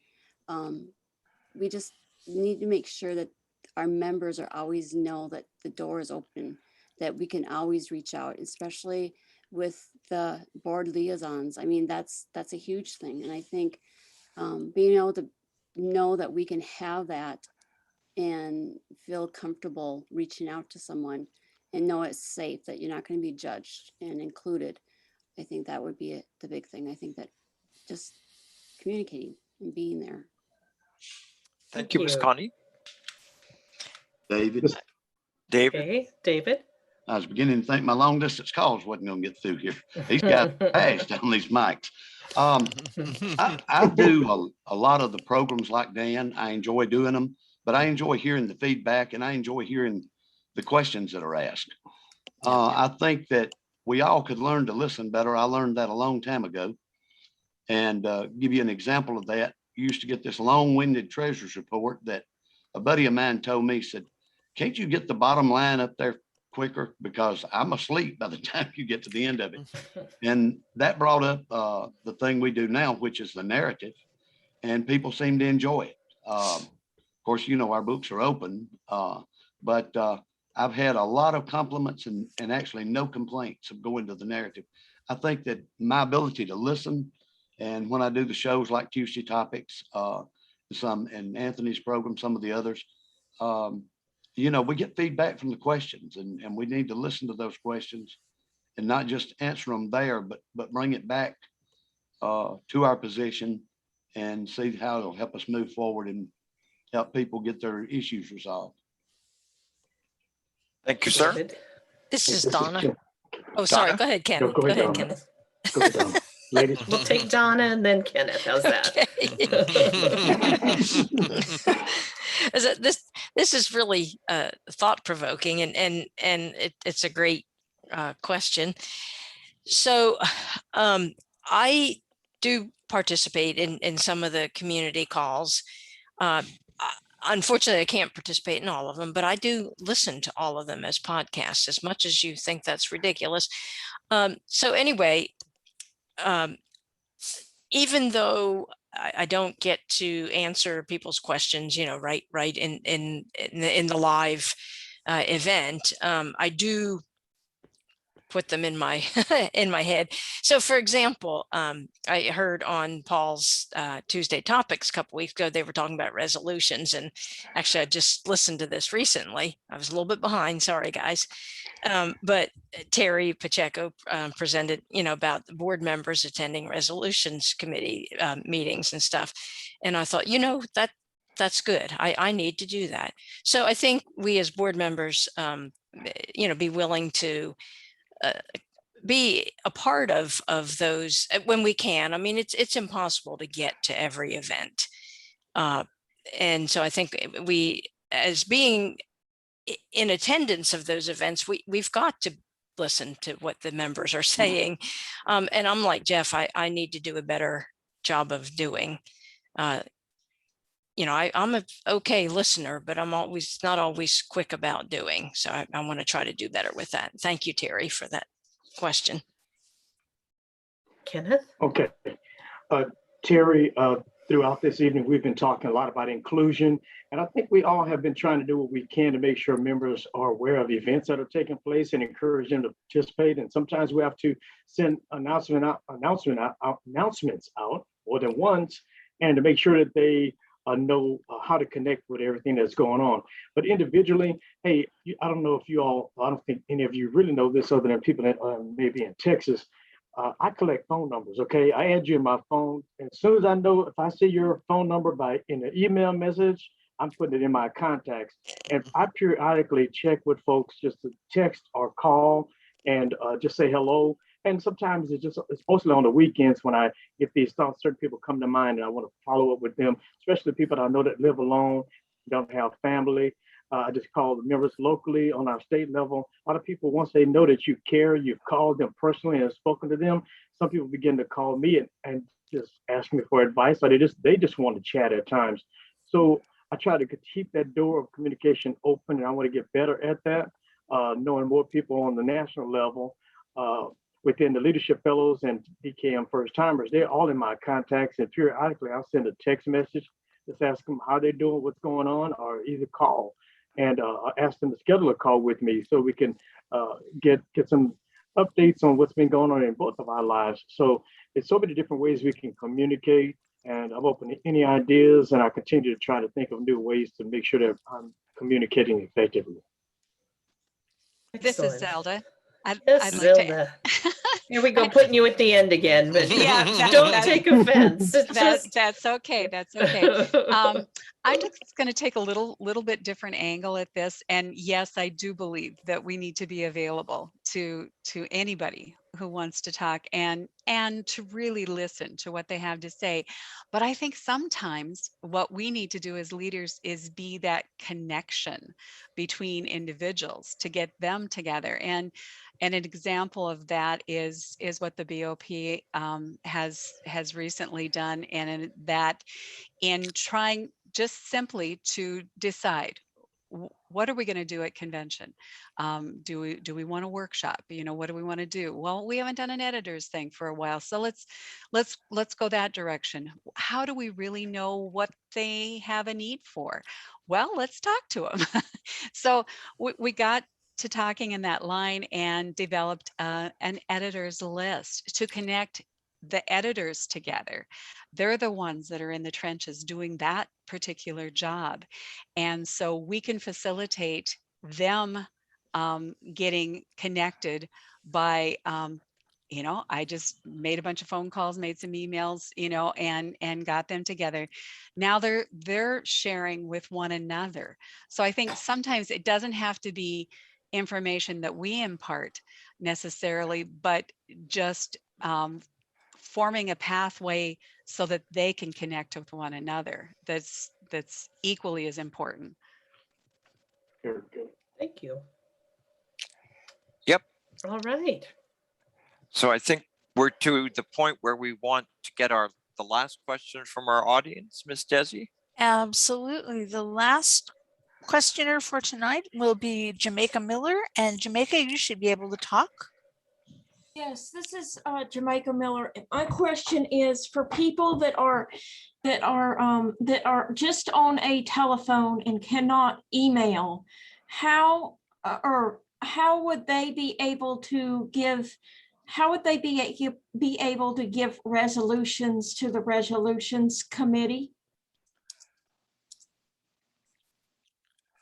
we just need to make sure that our members are always know that the door is open, that we can always reach out, especially with the board liaisons. I mean, that's a huge thing. And I think being able to know that we can have that and feel comfortable reaching out to someone and know it's safe, that you're not going to be judged and included. I think that would be the big thing. I think that just communicating and being there. Thank you, Ms. Connie. David. David. Okay, David. I was beginning to think my long distance calls wasn't going to get through here. These guys passed on these mics. I do a lot of the programs like Dan. I enjoy doing them, but I enjoy hearing the feedback and I enjoy hearing the questions that are asked. I think that we all could learn to listen better. I learned that a long time ago. And give you an example of that. You used to get this long-winded treasurer's report that a buddy of mine told me, said, can't you get the bottom line up there quicker, because I'm asleep by the time you get to the end of it. And that brought up the thing we do now, which is the narrative, and people seem to enjoy it. Of course, you know, our books are open, but I've had a lot of compliments and actually no complaints of going to the narrative. I think that my ability to listen, and when I do the shows like Tuesday Topics, and Anthony's program, some of the others, you know, we get feedback from the questions, and we need to listen to those questions and not just answer them there, but bring it back to our position and see how it'll help us move forward and help people get their issues resolved. Thank you, sir. This is Donna. Oh, sorry. Go ahead, Ken. Go ahead, Kenneth. Go ahead, Donna. Ladies. We'll take Donna and then Kenneth. How's that? This is really thought-provoking, and it's a great question. So I do participate in some of the community calls. Unfortunately, I can't participate in all of them, but I do listen to all of them as podcasts, as much as you think that's ridiculous. So anyway, even though I don't get to answer people's questions, you know, right in the live event, I do put them in my in my head. So, for example, I heard on Paul's Tuesday Topics a couple weeks ago, they were talking about resolutions, and actually I just listened to this recently. I was a little bit behind, sorry guys. But Terry Pacheco presented, you know, about the board members attending resolutions committee meetings and stuff. And I thought, you know, that's good. I need to do that. So I think we as board members, you know, be willing to be a part of those when we can. I mean, it's impossible to get to every event. And so I think we, as being in attendance of those events, we've got to listen to what the members are saying. And I'm like Jeff, I need to do a better job of doing. You know, I'm a okay listener, but I'm not always quick about doing. So I want to try to do better with that. Thank you, Terry, for that question. Kenneth? Okay. Terry, throughout this evening, we've been talking a lot about inclusion, and I think we all have been trying to do what we can to make sure members are aware of events that are taking place and encourage them to participate. And sometimes we have to send announcements out more than once, and to make sure that they know how to connect with everything that's going on. But individually, hey, I don't know if you all, I don't think any of you really know this other than people that maybe in Texas. I collect phone numbers, okay? I add you in my phone. As soon as I know, if I see your phone number in an email message, I'm putting it in my contacts. And I periodically check with folks just to text or call and just say hello. And sometimes it's mostly on the weekends when I get certain people come to mind and I want to follow up with them, especially people that I know that live alone, don't have family. I just call the members locally on our state level. A lot of people, once they know that you care, you've called them personally and spoken to them, some people begin to call me and just ask me for advice, or they just want to chat at times. So I try to keep that door of communication open, and I want to get better at that, knowing more people on the national level. Within the leadership fellows and DKM first timers, they're all in my contacts, and periodically I'll send a text message, just ask them how they're doing, what's going on, or either call. and I asked them to schedule a call with me so we can get some updates on what's been going on in both of our lives. So there's so many different ways we can communicate, and I'm open to any ideas, and I continue to try to think of new ways to make sure that I'm communicating effectively. This is Zelda. I'd like Zelda. Here we go, putting you at the end again, but yeah, don't take offense. That's okay. That's okay. I'm just going to take a little bit different angle at this. And yes, I do believe that we need to be available to anybody who wants to talk and to really listen to what they have to say. But I think sometimes what we need to do as leaders is be that connection between individuals to get them together. And an example of that is what the BOP has recently done, and in trying just simply to decide, what are we going to do at convention? Do we want a workshop? What do we want to do? Well, we haven't done an editor's thing for a while, so let's go that direction. How do we really know what they have a need for? Well, let's talk to them. So we got to talking in that line and developed an editor's list to connect the editors together. They're the ones that are in the trenches doing that particular job. And so we can facilitate them getting connected by, I just made a bunch of phone calls, made some emails, and got them together. Now they're sharing with one another. So I think sometimes it doesn't have to be information that we impart necessarily, but just forming a pathway so that they can connect with one another. That's equally as important. Very good. Thank you. Yep. All right. So I think we're to the point where we want to get the last question from our audience, Ms. Desi. Absolutely. The last questioner for tonight will be Jamaica Miller, and Jamaica, you should be able to talk. Yes, this is Jamaica Miller. My question is for people that are just on a telephone and cannot email. How would they be able to give? How would they be able to give resolutions to the resolutions committee?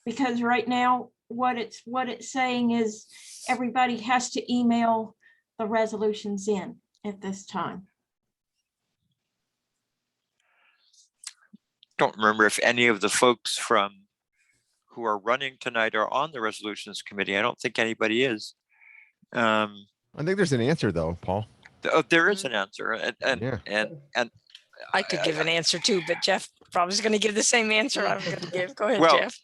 Because right now, what it's saying is everybody has to email the resolutions in at this time. Don't remember if any of the folks who are running tonight are on the resolutions committee. I don't think anybody is. I think there's an answer though, Paul. There is an answer, and I could give an answer too, but Jeff probably is going to give the same answer I'm going to give. Go ahead, well, Jeff.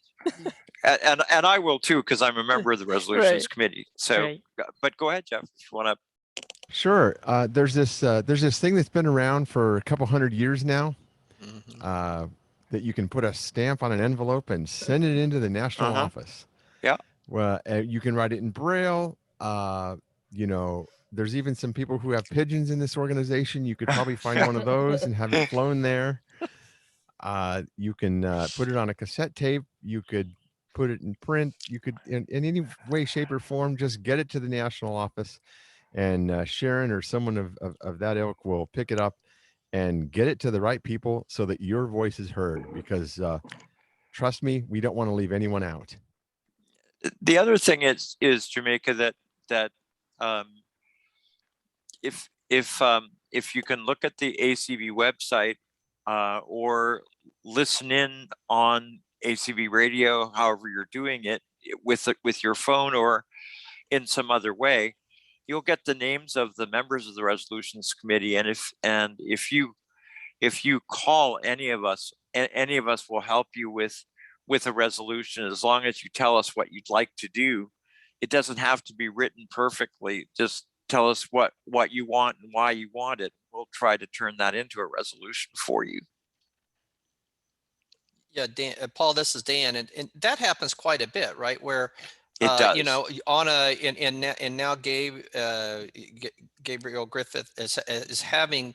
and I will too, because I'm a member of the resolutions Right. committee. So, Right. But go ahead, Jeff, if you want to. Sure. There's this thing that's been around for a couple hundred years now, that you can put a stamp on an envelope and send it into the national office. Yeah. Well, you can write it in Braille. There's even some people who have pigeons in this organization. You could probably find one of those and have it flown there. You can put it on a cassette tape. You could put it in print. You could, in any way, shape, or form, just get it to the national office, and Sharon or someone of that ilk will pick it up and get it to the right people so that your voice is heard. Because trust me, we don't want to leave anyone out. The other thing is Jamaica, that if you can look at the ACB website or listen in on ACB radio, however you're doing it, with your phone or in some other way, you'll get the names of the members of the resolutions committee. And if you call any of us will help you with a resolution, as long as you tell us what you'd like to do. It doesn't have to be written perfectly. Just tell us what you want and why you want it. We'll try to turn that into a resolution for you. Yeah, Dan, Paul, this is Dan, and that happens quite a bit, right? Where it does. And now Gabriel Griffith is having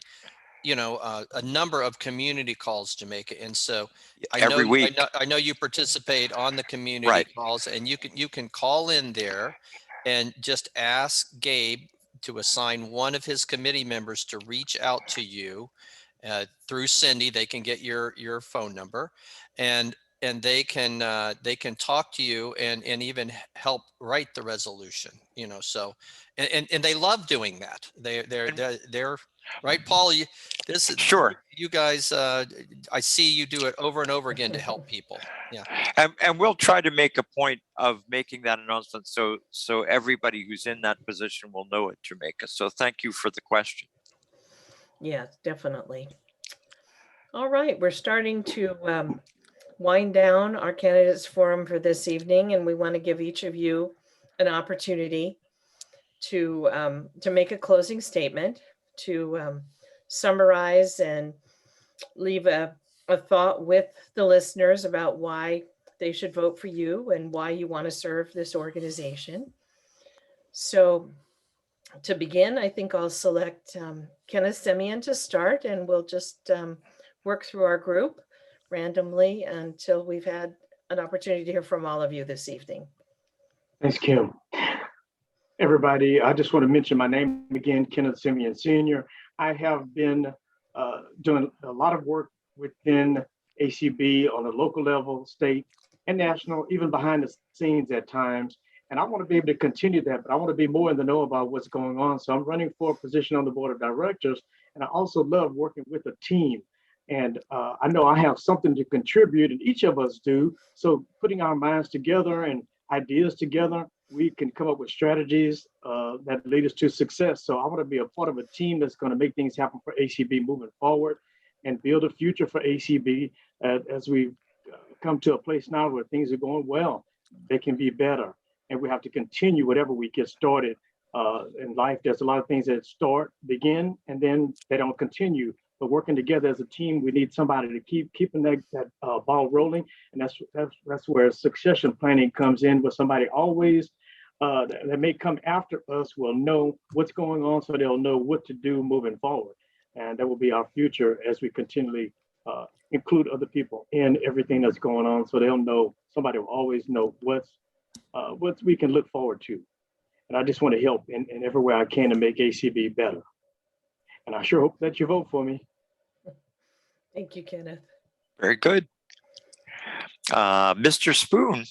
a number of community calls, Jamaica. And so Every week. I know you participate on the community Right. calls, and you can call in there and just ask Gabe to assign one of his committee members to reach out to you through Cindy. They can get your phone number, and they can talk to you and even help write the resolution. So and they love doing that. They're right, Paul. Sure. You guys, I see you do it over and over again to help people. Yeah. And we'll try to make a point of making that announcement so everybody who's in that position will know it, Jamaica. So thank you for the question. Yeah, definitely. All right, we're starting to wind down our candidates forum for this evening, and we want to give each of you an opportunity to make a closing statement, to summarize and leave a thought with the listeners about why they should vote for you and why you want to serve this organization. So to begin, I think I'll select Kenneth Simeon to start, and we'll just work through our group randomly until we've had an opportunity to hear from all of you this evening. Thanks, Kim. Everybody, I just want to mention my name again, Kenneth Simeon Sr. I have been doing a lot of work within ACB on a local level, state, and national, even behind the scenes at times. And I want to be able to continue that, but I want to be more in the know about what's going on. So I'm running for a position on the board of directors, and I also love working with a team. And I know I have something to contribute, and each of us do. So putting our minds together and ideas together, we can come up with strategies that lead us to success. So I want to be a part of a team that's going to make things happen for ACB moving forward and build a future for ACB as we come to a place now where things are going well. They can be better, and we have to continue whatever we get started in life. There's a lot of things that begin, and then they don't continue. But working together as a team, we need somebody to keeping that ball rolling, and that's where succession planning comes in, where somebody always that may come after us will know what's going on, so they'll know what to do moving forward, and that will be our future as we continually include other people in everything that's going on, so they'll know. Somebody will always know what we can look forward to, and I just want to help in every way I can to make ACB better. And I sure hope that you vote for me. Thank you, Kenneth. Very good. Mr. Spoon.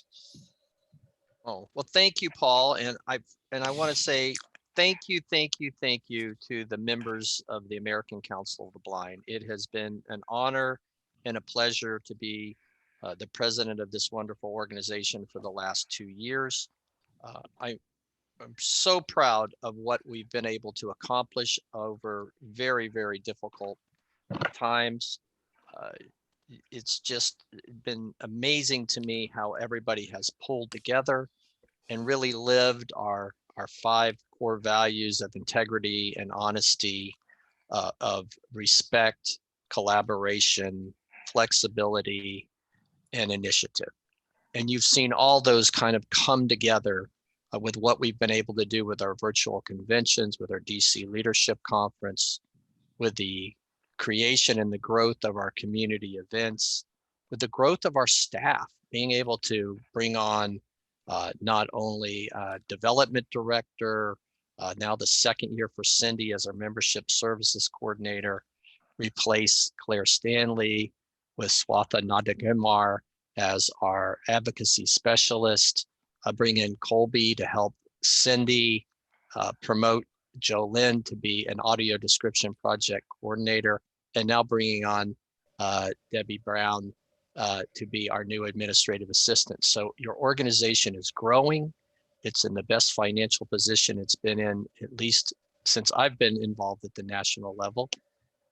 Oh, well, thank you, Paul. And I want to say thank you to the members of the American Council of the Blind. It has been an honor and a pleasure to be the president of this wonderful organization for the last 2 years. I'm so proud of what we've been able to accomplish over very, very difficult times. It's just been amazing to me how everybody has pulled together and really lived our 5 core values of integrity and honesty, of respect, collaboration, flexibility, and initiative. And you've seen all those kind of come together with what we've been able to do with our virtual conventions, with our DC Leadership Conference, with the creation and the growth of our community events, with the growth of our staff, being able to bring on not only a development director, now the 2nd year for Cindy as our membership services coordinator, replace Claire Stanley with Swatha Nadagamar as our advocacy specialist, bring in Colby to help Cindy, promote Jolynn to be an audio description project coordinator, and now bringing on Debbie Brown to be our new administrative assistant. So your organization is growing. It's in the best financial position it's been in, at least since I've been involved at the national level.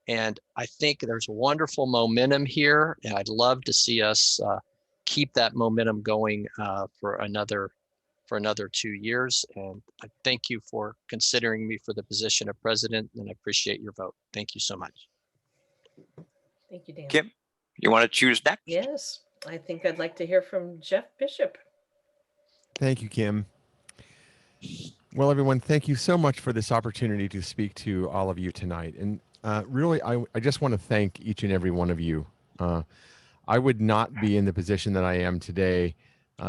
And I think there's wonderful momentum here, and I'd love to see us keep that momentum going for another 2 years. And I thank you for considering me for the position of president, and I appreciate your vote. Thank you so much. Thank you, Dan. Kim, you want to choose next? Yes, I think I'd like to hear from Jeff Bishop. Thank you, Kim. Well, everyone, thank you so much for this opportunity to speak to all of you tonight. And really, I just want to thank each and every one of you. I would not be in the position that I am today,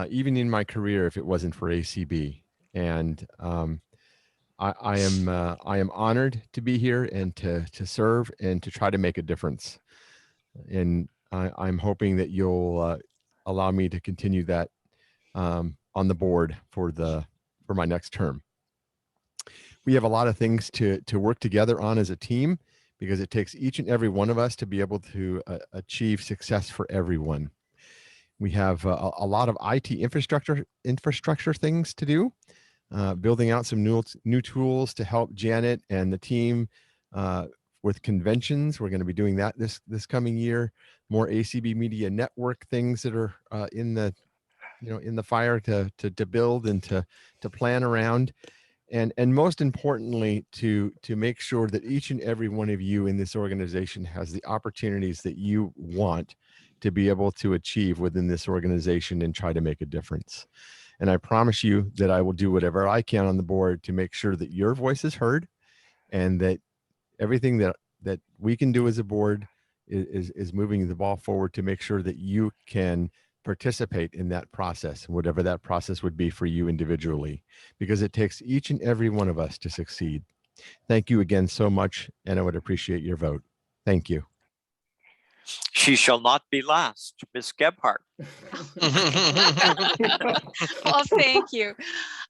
even in my career, if it wasn't for ACB. And I am honored to be here and to serve and to try to make a difference. And I'm hoping that you'll allow me to continue that on the board for my next term. We have a lot of things to work together on as a team, because it takes each and every one of us to be able to achieve success for everyone. We have a lot of IT infrastructure things to do, building out some new tools to help Janet and the team with conventions. We're going to be doing that this coming year. More ACB Media Network things that are in the fire to build and to plan around. And most importantly, to make sure that each and every one of you in this organization has the opportunities that you want to be able to achieve within this organization and try to make a difference. And I promise you that I will do whatever I can on the board to make sure that your voice is heard, and that everything that we can do as a board is moving the ball forward to make sure that you can participate in that process, whatever that process would be for you individually, because it takes each and every one of us to succeed. Thank you again so much, and I would appreciate your vote. Thank you. She shall not be last, Ms. Gebhardt. Well, thank you.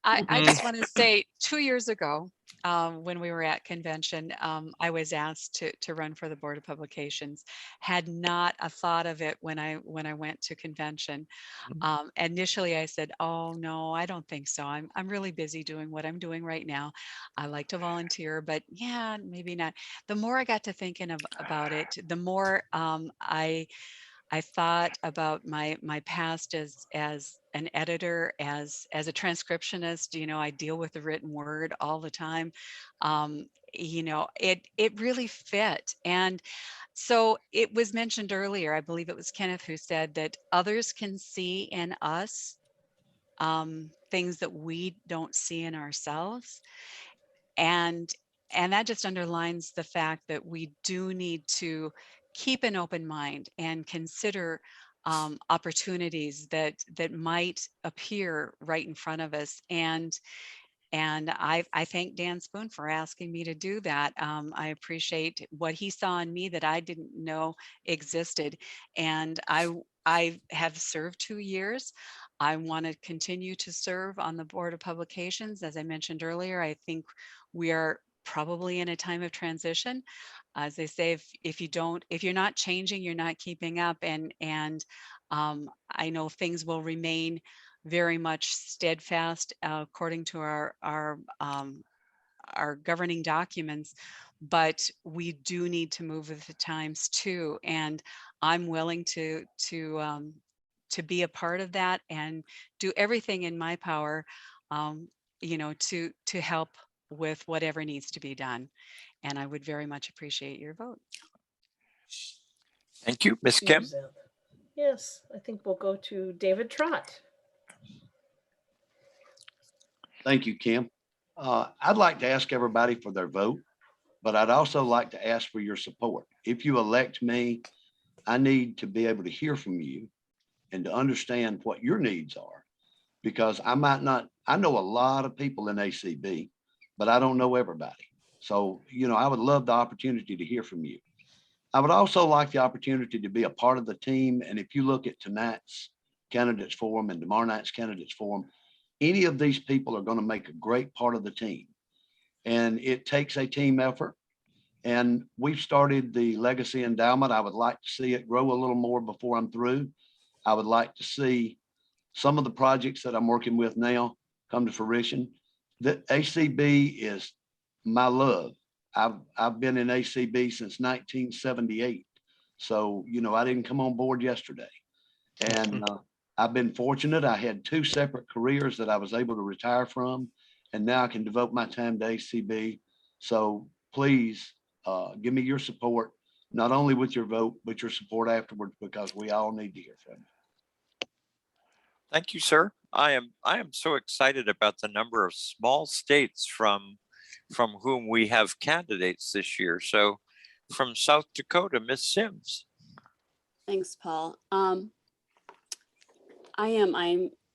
I just want to say 2 years ago, when we were at convention, I was asked to run for the Board of Publications. Had not a thought of it when I went to convention. Initially, I said, "Oh no, I don't think so. I'm really busy doing what I'm doing right now. I like to volunteer, but yeah, maybe not." The more I got to thinking about it, the more I thought about my past as an editor, as a transcriptionist. I deal with the written word all the time. It really fit. And so it was mentioned earlier, I believe it was Kenneth who said that others can see in us things that we don't see in ourselves. And that just underlines the fact that we do need to keep an open mind and consider opportunities that might appear right in front of us. And I thank Dan Spoon for asking me to do that. I appreciate what he saw in me that I didn't know existed. And I have served 2 years. I want to continue to serve on the Board of Publications. As I mentioned earlier, I think we are probably in a time of transition. As they say, if you're not changing, you're not keeping up. And I know things will remain very much steadfast according to our governing documents, but we do need to move with the times too. And I'm willing to be a part of that and do everything in my power, to help with whatever needs to be done. And I would very much appreciate your vote. Thank you, Ms. Kim. Yes, I think we'll go to David Trott. Thank you, Kim. I'd like to ask everybody for their vote, but I'd also like to ask for your support. If you elect me, I need to be able to hear from you and to understand what your needs are, because I know a lot of people in ACB, but I don't know everybody. So, I would love the opportunity to hear from you. I would also like the opportunity to be a part of the team. And if you look at tonight's Candidates Forum and tomorrow night's Candidates Forum, any of these people are going to make a great part of the team. And it takes a team effort. And we've started the Legacy Endowment. I would like to see it grow a little more before I'm through. I would like to see some of the projects that I'm working with now come to fruition. The ACB is my love. I've been in ACB since 1978. So, I didn't come on board yesterday. And I've been fortunate. I had 2 separate careers that I was able to retire from, and now I can devote my time to ACB. So please give me your support, not only with your vote, but your support afterwards, because we all need to hear from you. Thank you, sir. I am so excited about the number of small states from whom we have candidates this year. So from South Dakota, Ms. Sims. Thanks, Paul. I'm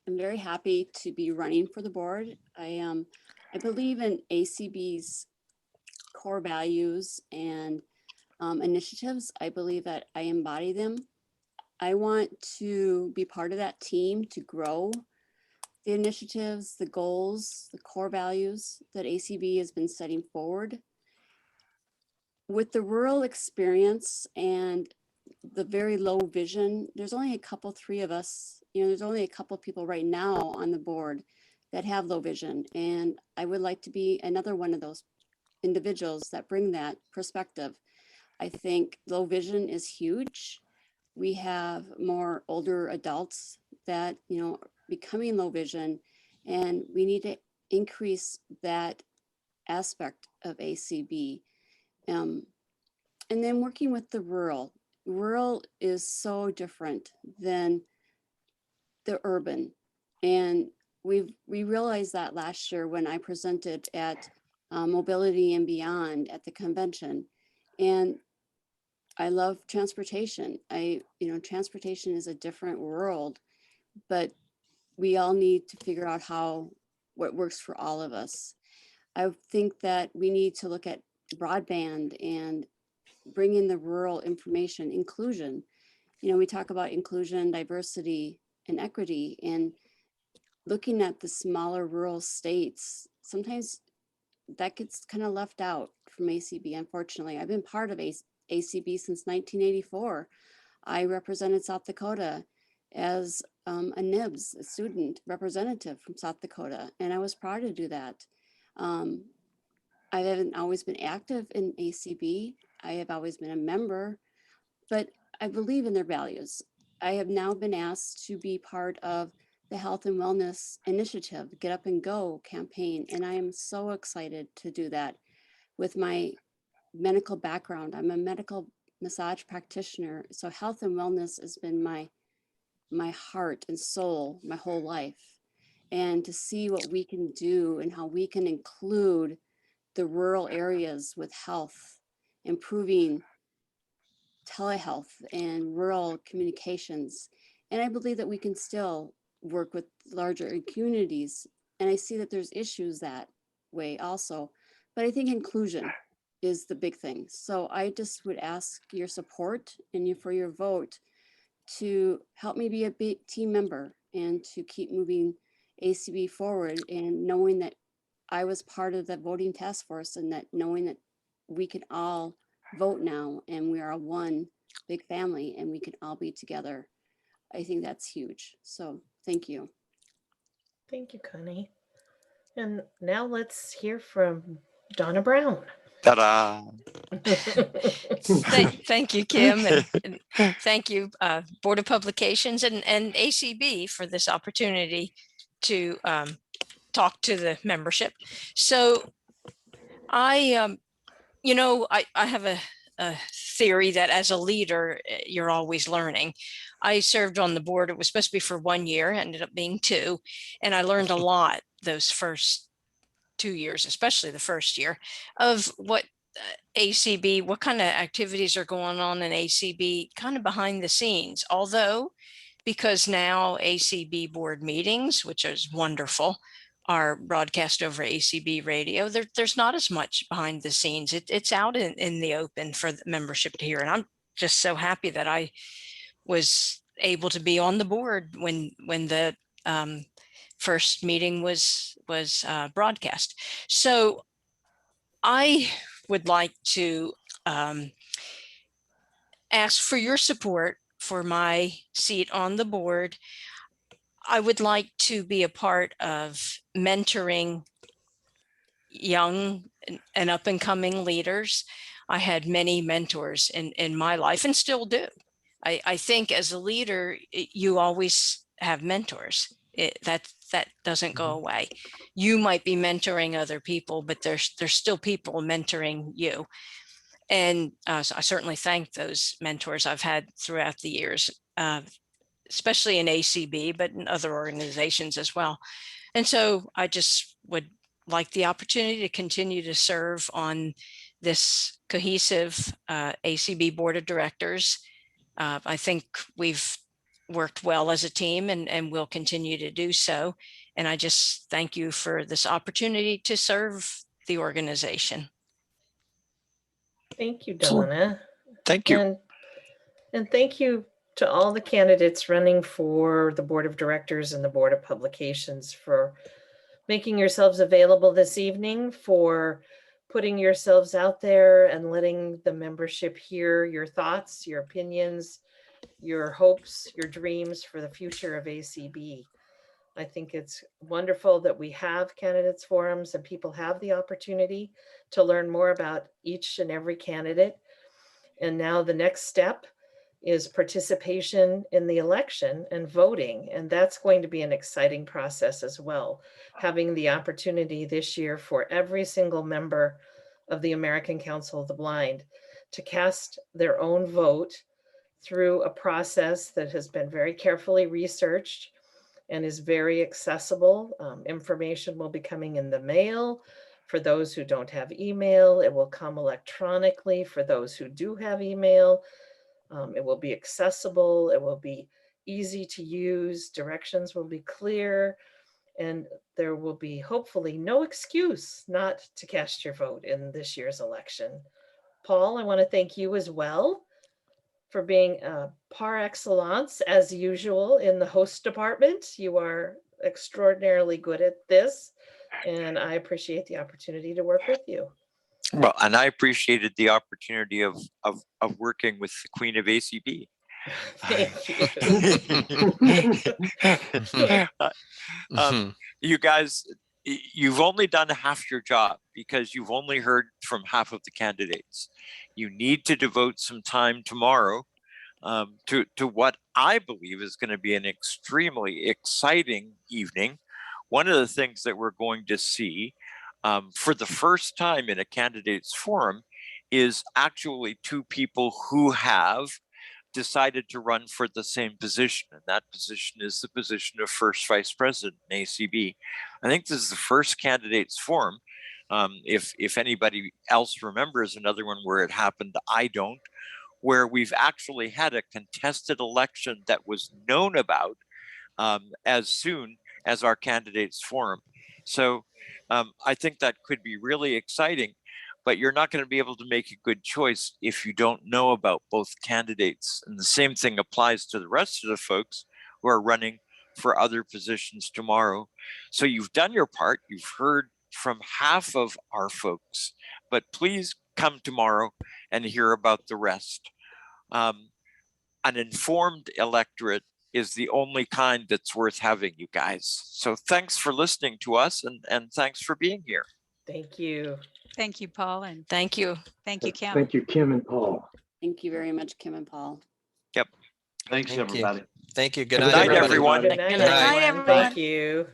very happy to be running for the board. I believe in ACB's core values and initiatives. I believe that I embody them. I want to be part of that team to grow the initiatives, the goals, the core values that ACB has been setting forward. With the rural experience and the very low vision, there's only a couple, three of us, there's only a couple people right now on the board that have low vision. And I would like to be another one of those individuals that bring that perspective. I think low vision is huge. We have more older adults that, becoming low vision, and we need to increase that aspect of ACB. And then working with the rural. Rural is so different than the urban. And we realized that last year when I presented at Mobility and Beyond at the convention. And I love transportation. Transportation is a different world, but we all need to figure out what works for all of us. I think that we need to look at broadband and bring in the rural information, inclusion. We talk about inclusion, diversity, and equity, and looking at the smaller rural states, sometimes that gets kind of left out from ACB, unfortunately. I've been part of ACB since 1984. I represented South Dakota as a NIBS, a student representative from South Dakota, and I was proud to do that. I haven't always been active in ACB. I have always been a member, but I believe in their values. I have now been asked to be part of the Health and Wellness Initiative, Get Up and Go campaign, and I am so excited to do that. With my medical background, I'm a medical massage practitioner, so health and wellness has been my heart and soul my whole life. And to see what we can do and how we can include the rural areas with health, improving telehealth and rural communications. And I believe that we can still work with larger communities. And I see that there's issues that way also, but I think inclusion is the big thing. So I just would ask your support and for your vote to help me be a big team member and to keep moving ACB forward, and knowing that I was part of the voting task force, and that knowing that we can all vote now and we are one big family and we can all be together. I think that's huge. So thank you. Thank you, Connie. And now let's hear from Donna Brown. Ta-da! Thank you, Kim, and thank you, Board of Publications and ACB for this opportunity to talk to the membership. So I have a theory that as a leader, you're always learning. I served on the board. It was supposed to be for 1 year, ended up being 2. And I learned a lot those first 2 years, especially the first year, of what ACB, what kind of activities are going on in ACB kind of behind the scenes. Although, because now ACB board meetings, which is wonderful, are broadcast over ACB radio, there's not as much behind the scenes. It's out in the open for the membership to hear. And I'm just so happy that I was able to be on the board when the first meeting was broadcast. So I would like to ask for your support for my seat on the board. I would like to be a part of mentoring young and up and coming leaders. I had many mentors in my life and still do. I think as a leader, you always have mentors. That doesn't go away. You might be mentoring other people, but there's still people mentoring you. And so I certainly thank those mentors I've had throughout the years, especially in ACB, but in other organizations as well. And so I just would like the opportunity to continue to serve on this cohesive ACB Board of Directors. I think we've worked well as a team and will continue to do so. And I just thank you for this opportunity to serve the organization. Thank you, Donna. Thank you. And thank you to all the candidates running for the Board of Directors and the Board of Publications for making yourselves available this evening, for putting yourselves out there and letting the membership hear your thoughts, your opinions, your hopes, your dreams for the future of ACB. I think it's wonderful that we have candidates forums and people have the opportunity to learn more about each and every candidate. And now the next step is participation in the election and voting. And that's going to be an exciting process as well. Having the opportunity this year for every single member of the American Council of the Blind to cast their own vote through a process that has been very carefully researched and is very accessible. Information will be coming in the mail. For those who don't have email, it will come electronically. For those who do have email, it will be accessible. It will be easy to use. Directions will be clear. And there will be hopefully no excuse not to cast your vote in this year's election. Paul, I want to thank you as well for being par excellence, as usual, in the host department. You are extraordinarily good at this, and I appreciate the opportunity to work with you. Well, and I appreciated the opportunity of working with the Queen of ACB. Thank you. You guys, you've only done half your job because you've only heard from half of the candidates. You need to devote some time tomorrow to what I believe is going to be an extremely exciting evening. One of the things that we're going to see for the first time in a candidates forum is actually two people who have decided to run for the same position. And that position is the position of first vice president in ACB. I think this is the first candidates forum. If anybody else remembers another one where it happened, I don't, where we've actually had a contested election that was known about as soon as our candidates forum. So I think that could be really exciting, but you're not going to be able to make a good choice if you don't know about both candidates. And the same thing applies to the rest of the folks who are running for other positions tomorrow. So you've done your part. You've heard from half of our folks, but please come tomorrow and hear about the rest. An informed electorate is the only kind that's worth having, you guys. So thanks for listening to us and thanks for being here. Thank you. Thank you, Paul. And thank you. Thank you, Kim. Thank you, Kim and Paul. Thank you very much, Kim and Paul. Yep. Thanks, everybody. Thank you. Good Good night, night, everyone. Good night, Good night, everyone. everyone. Thank you.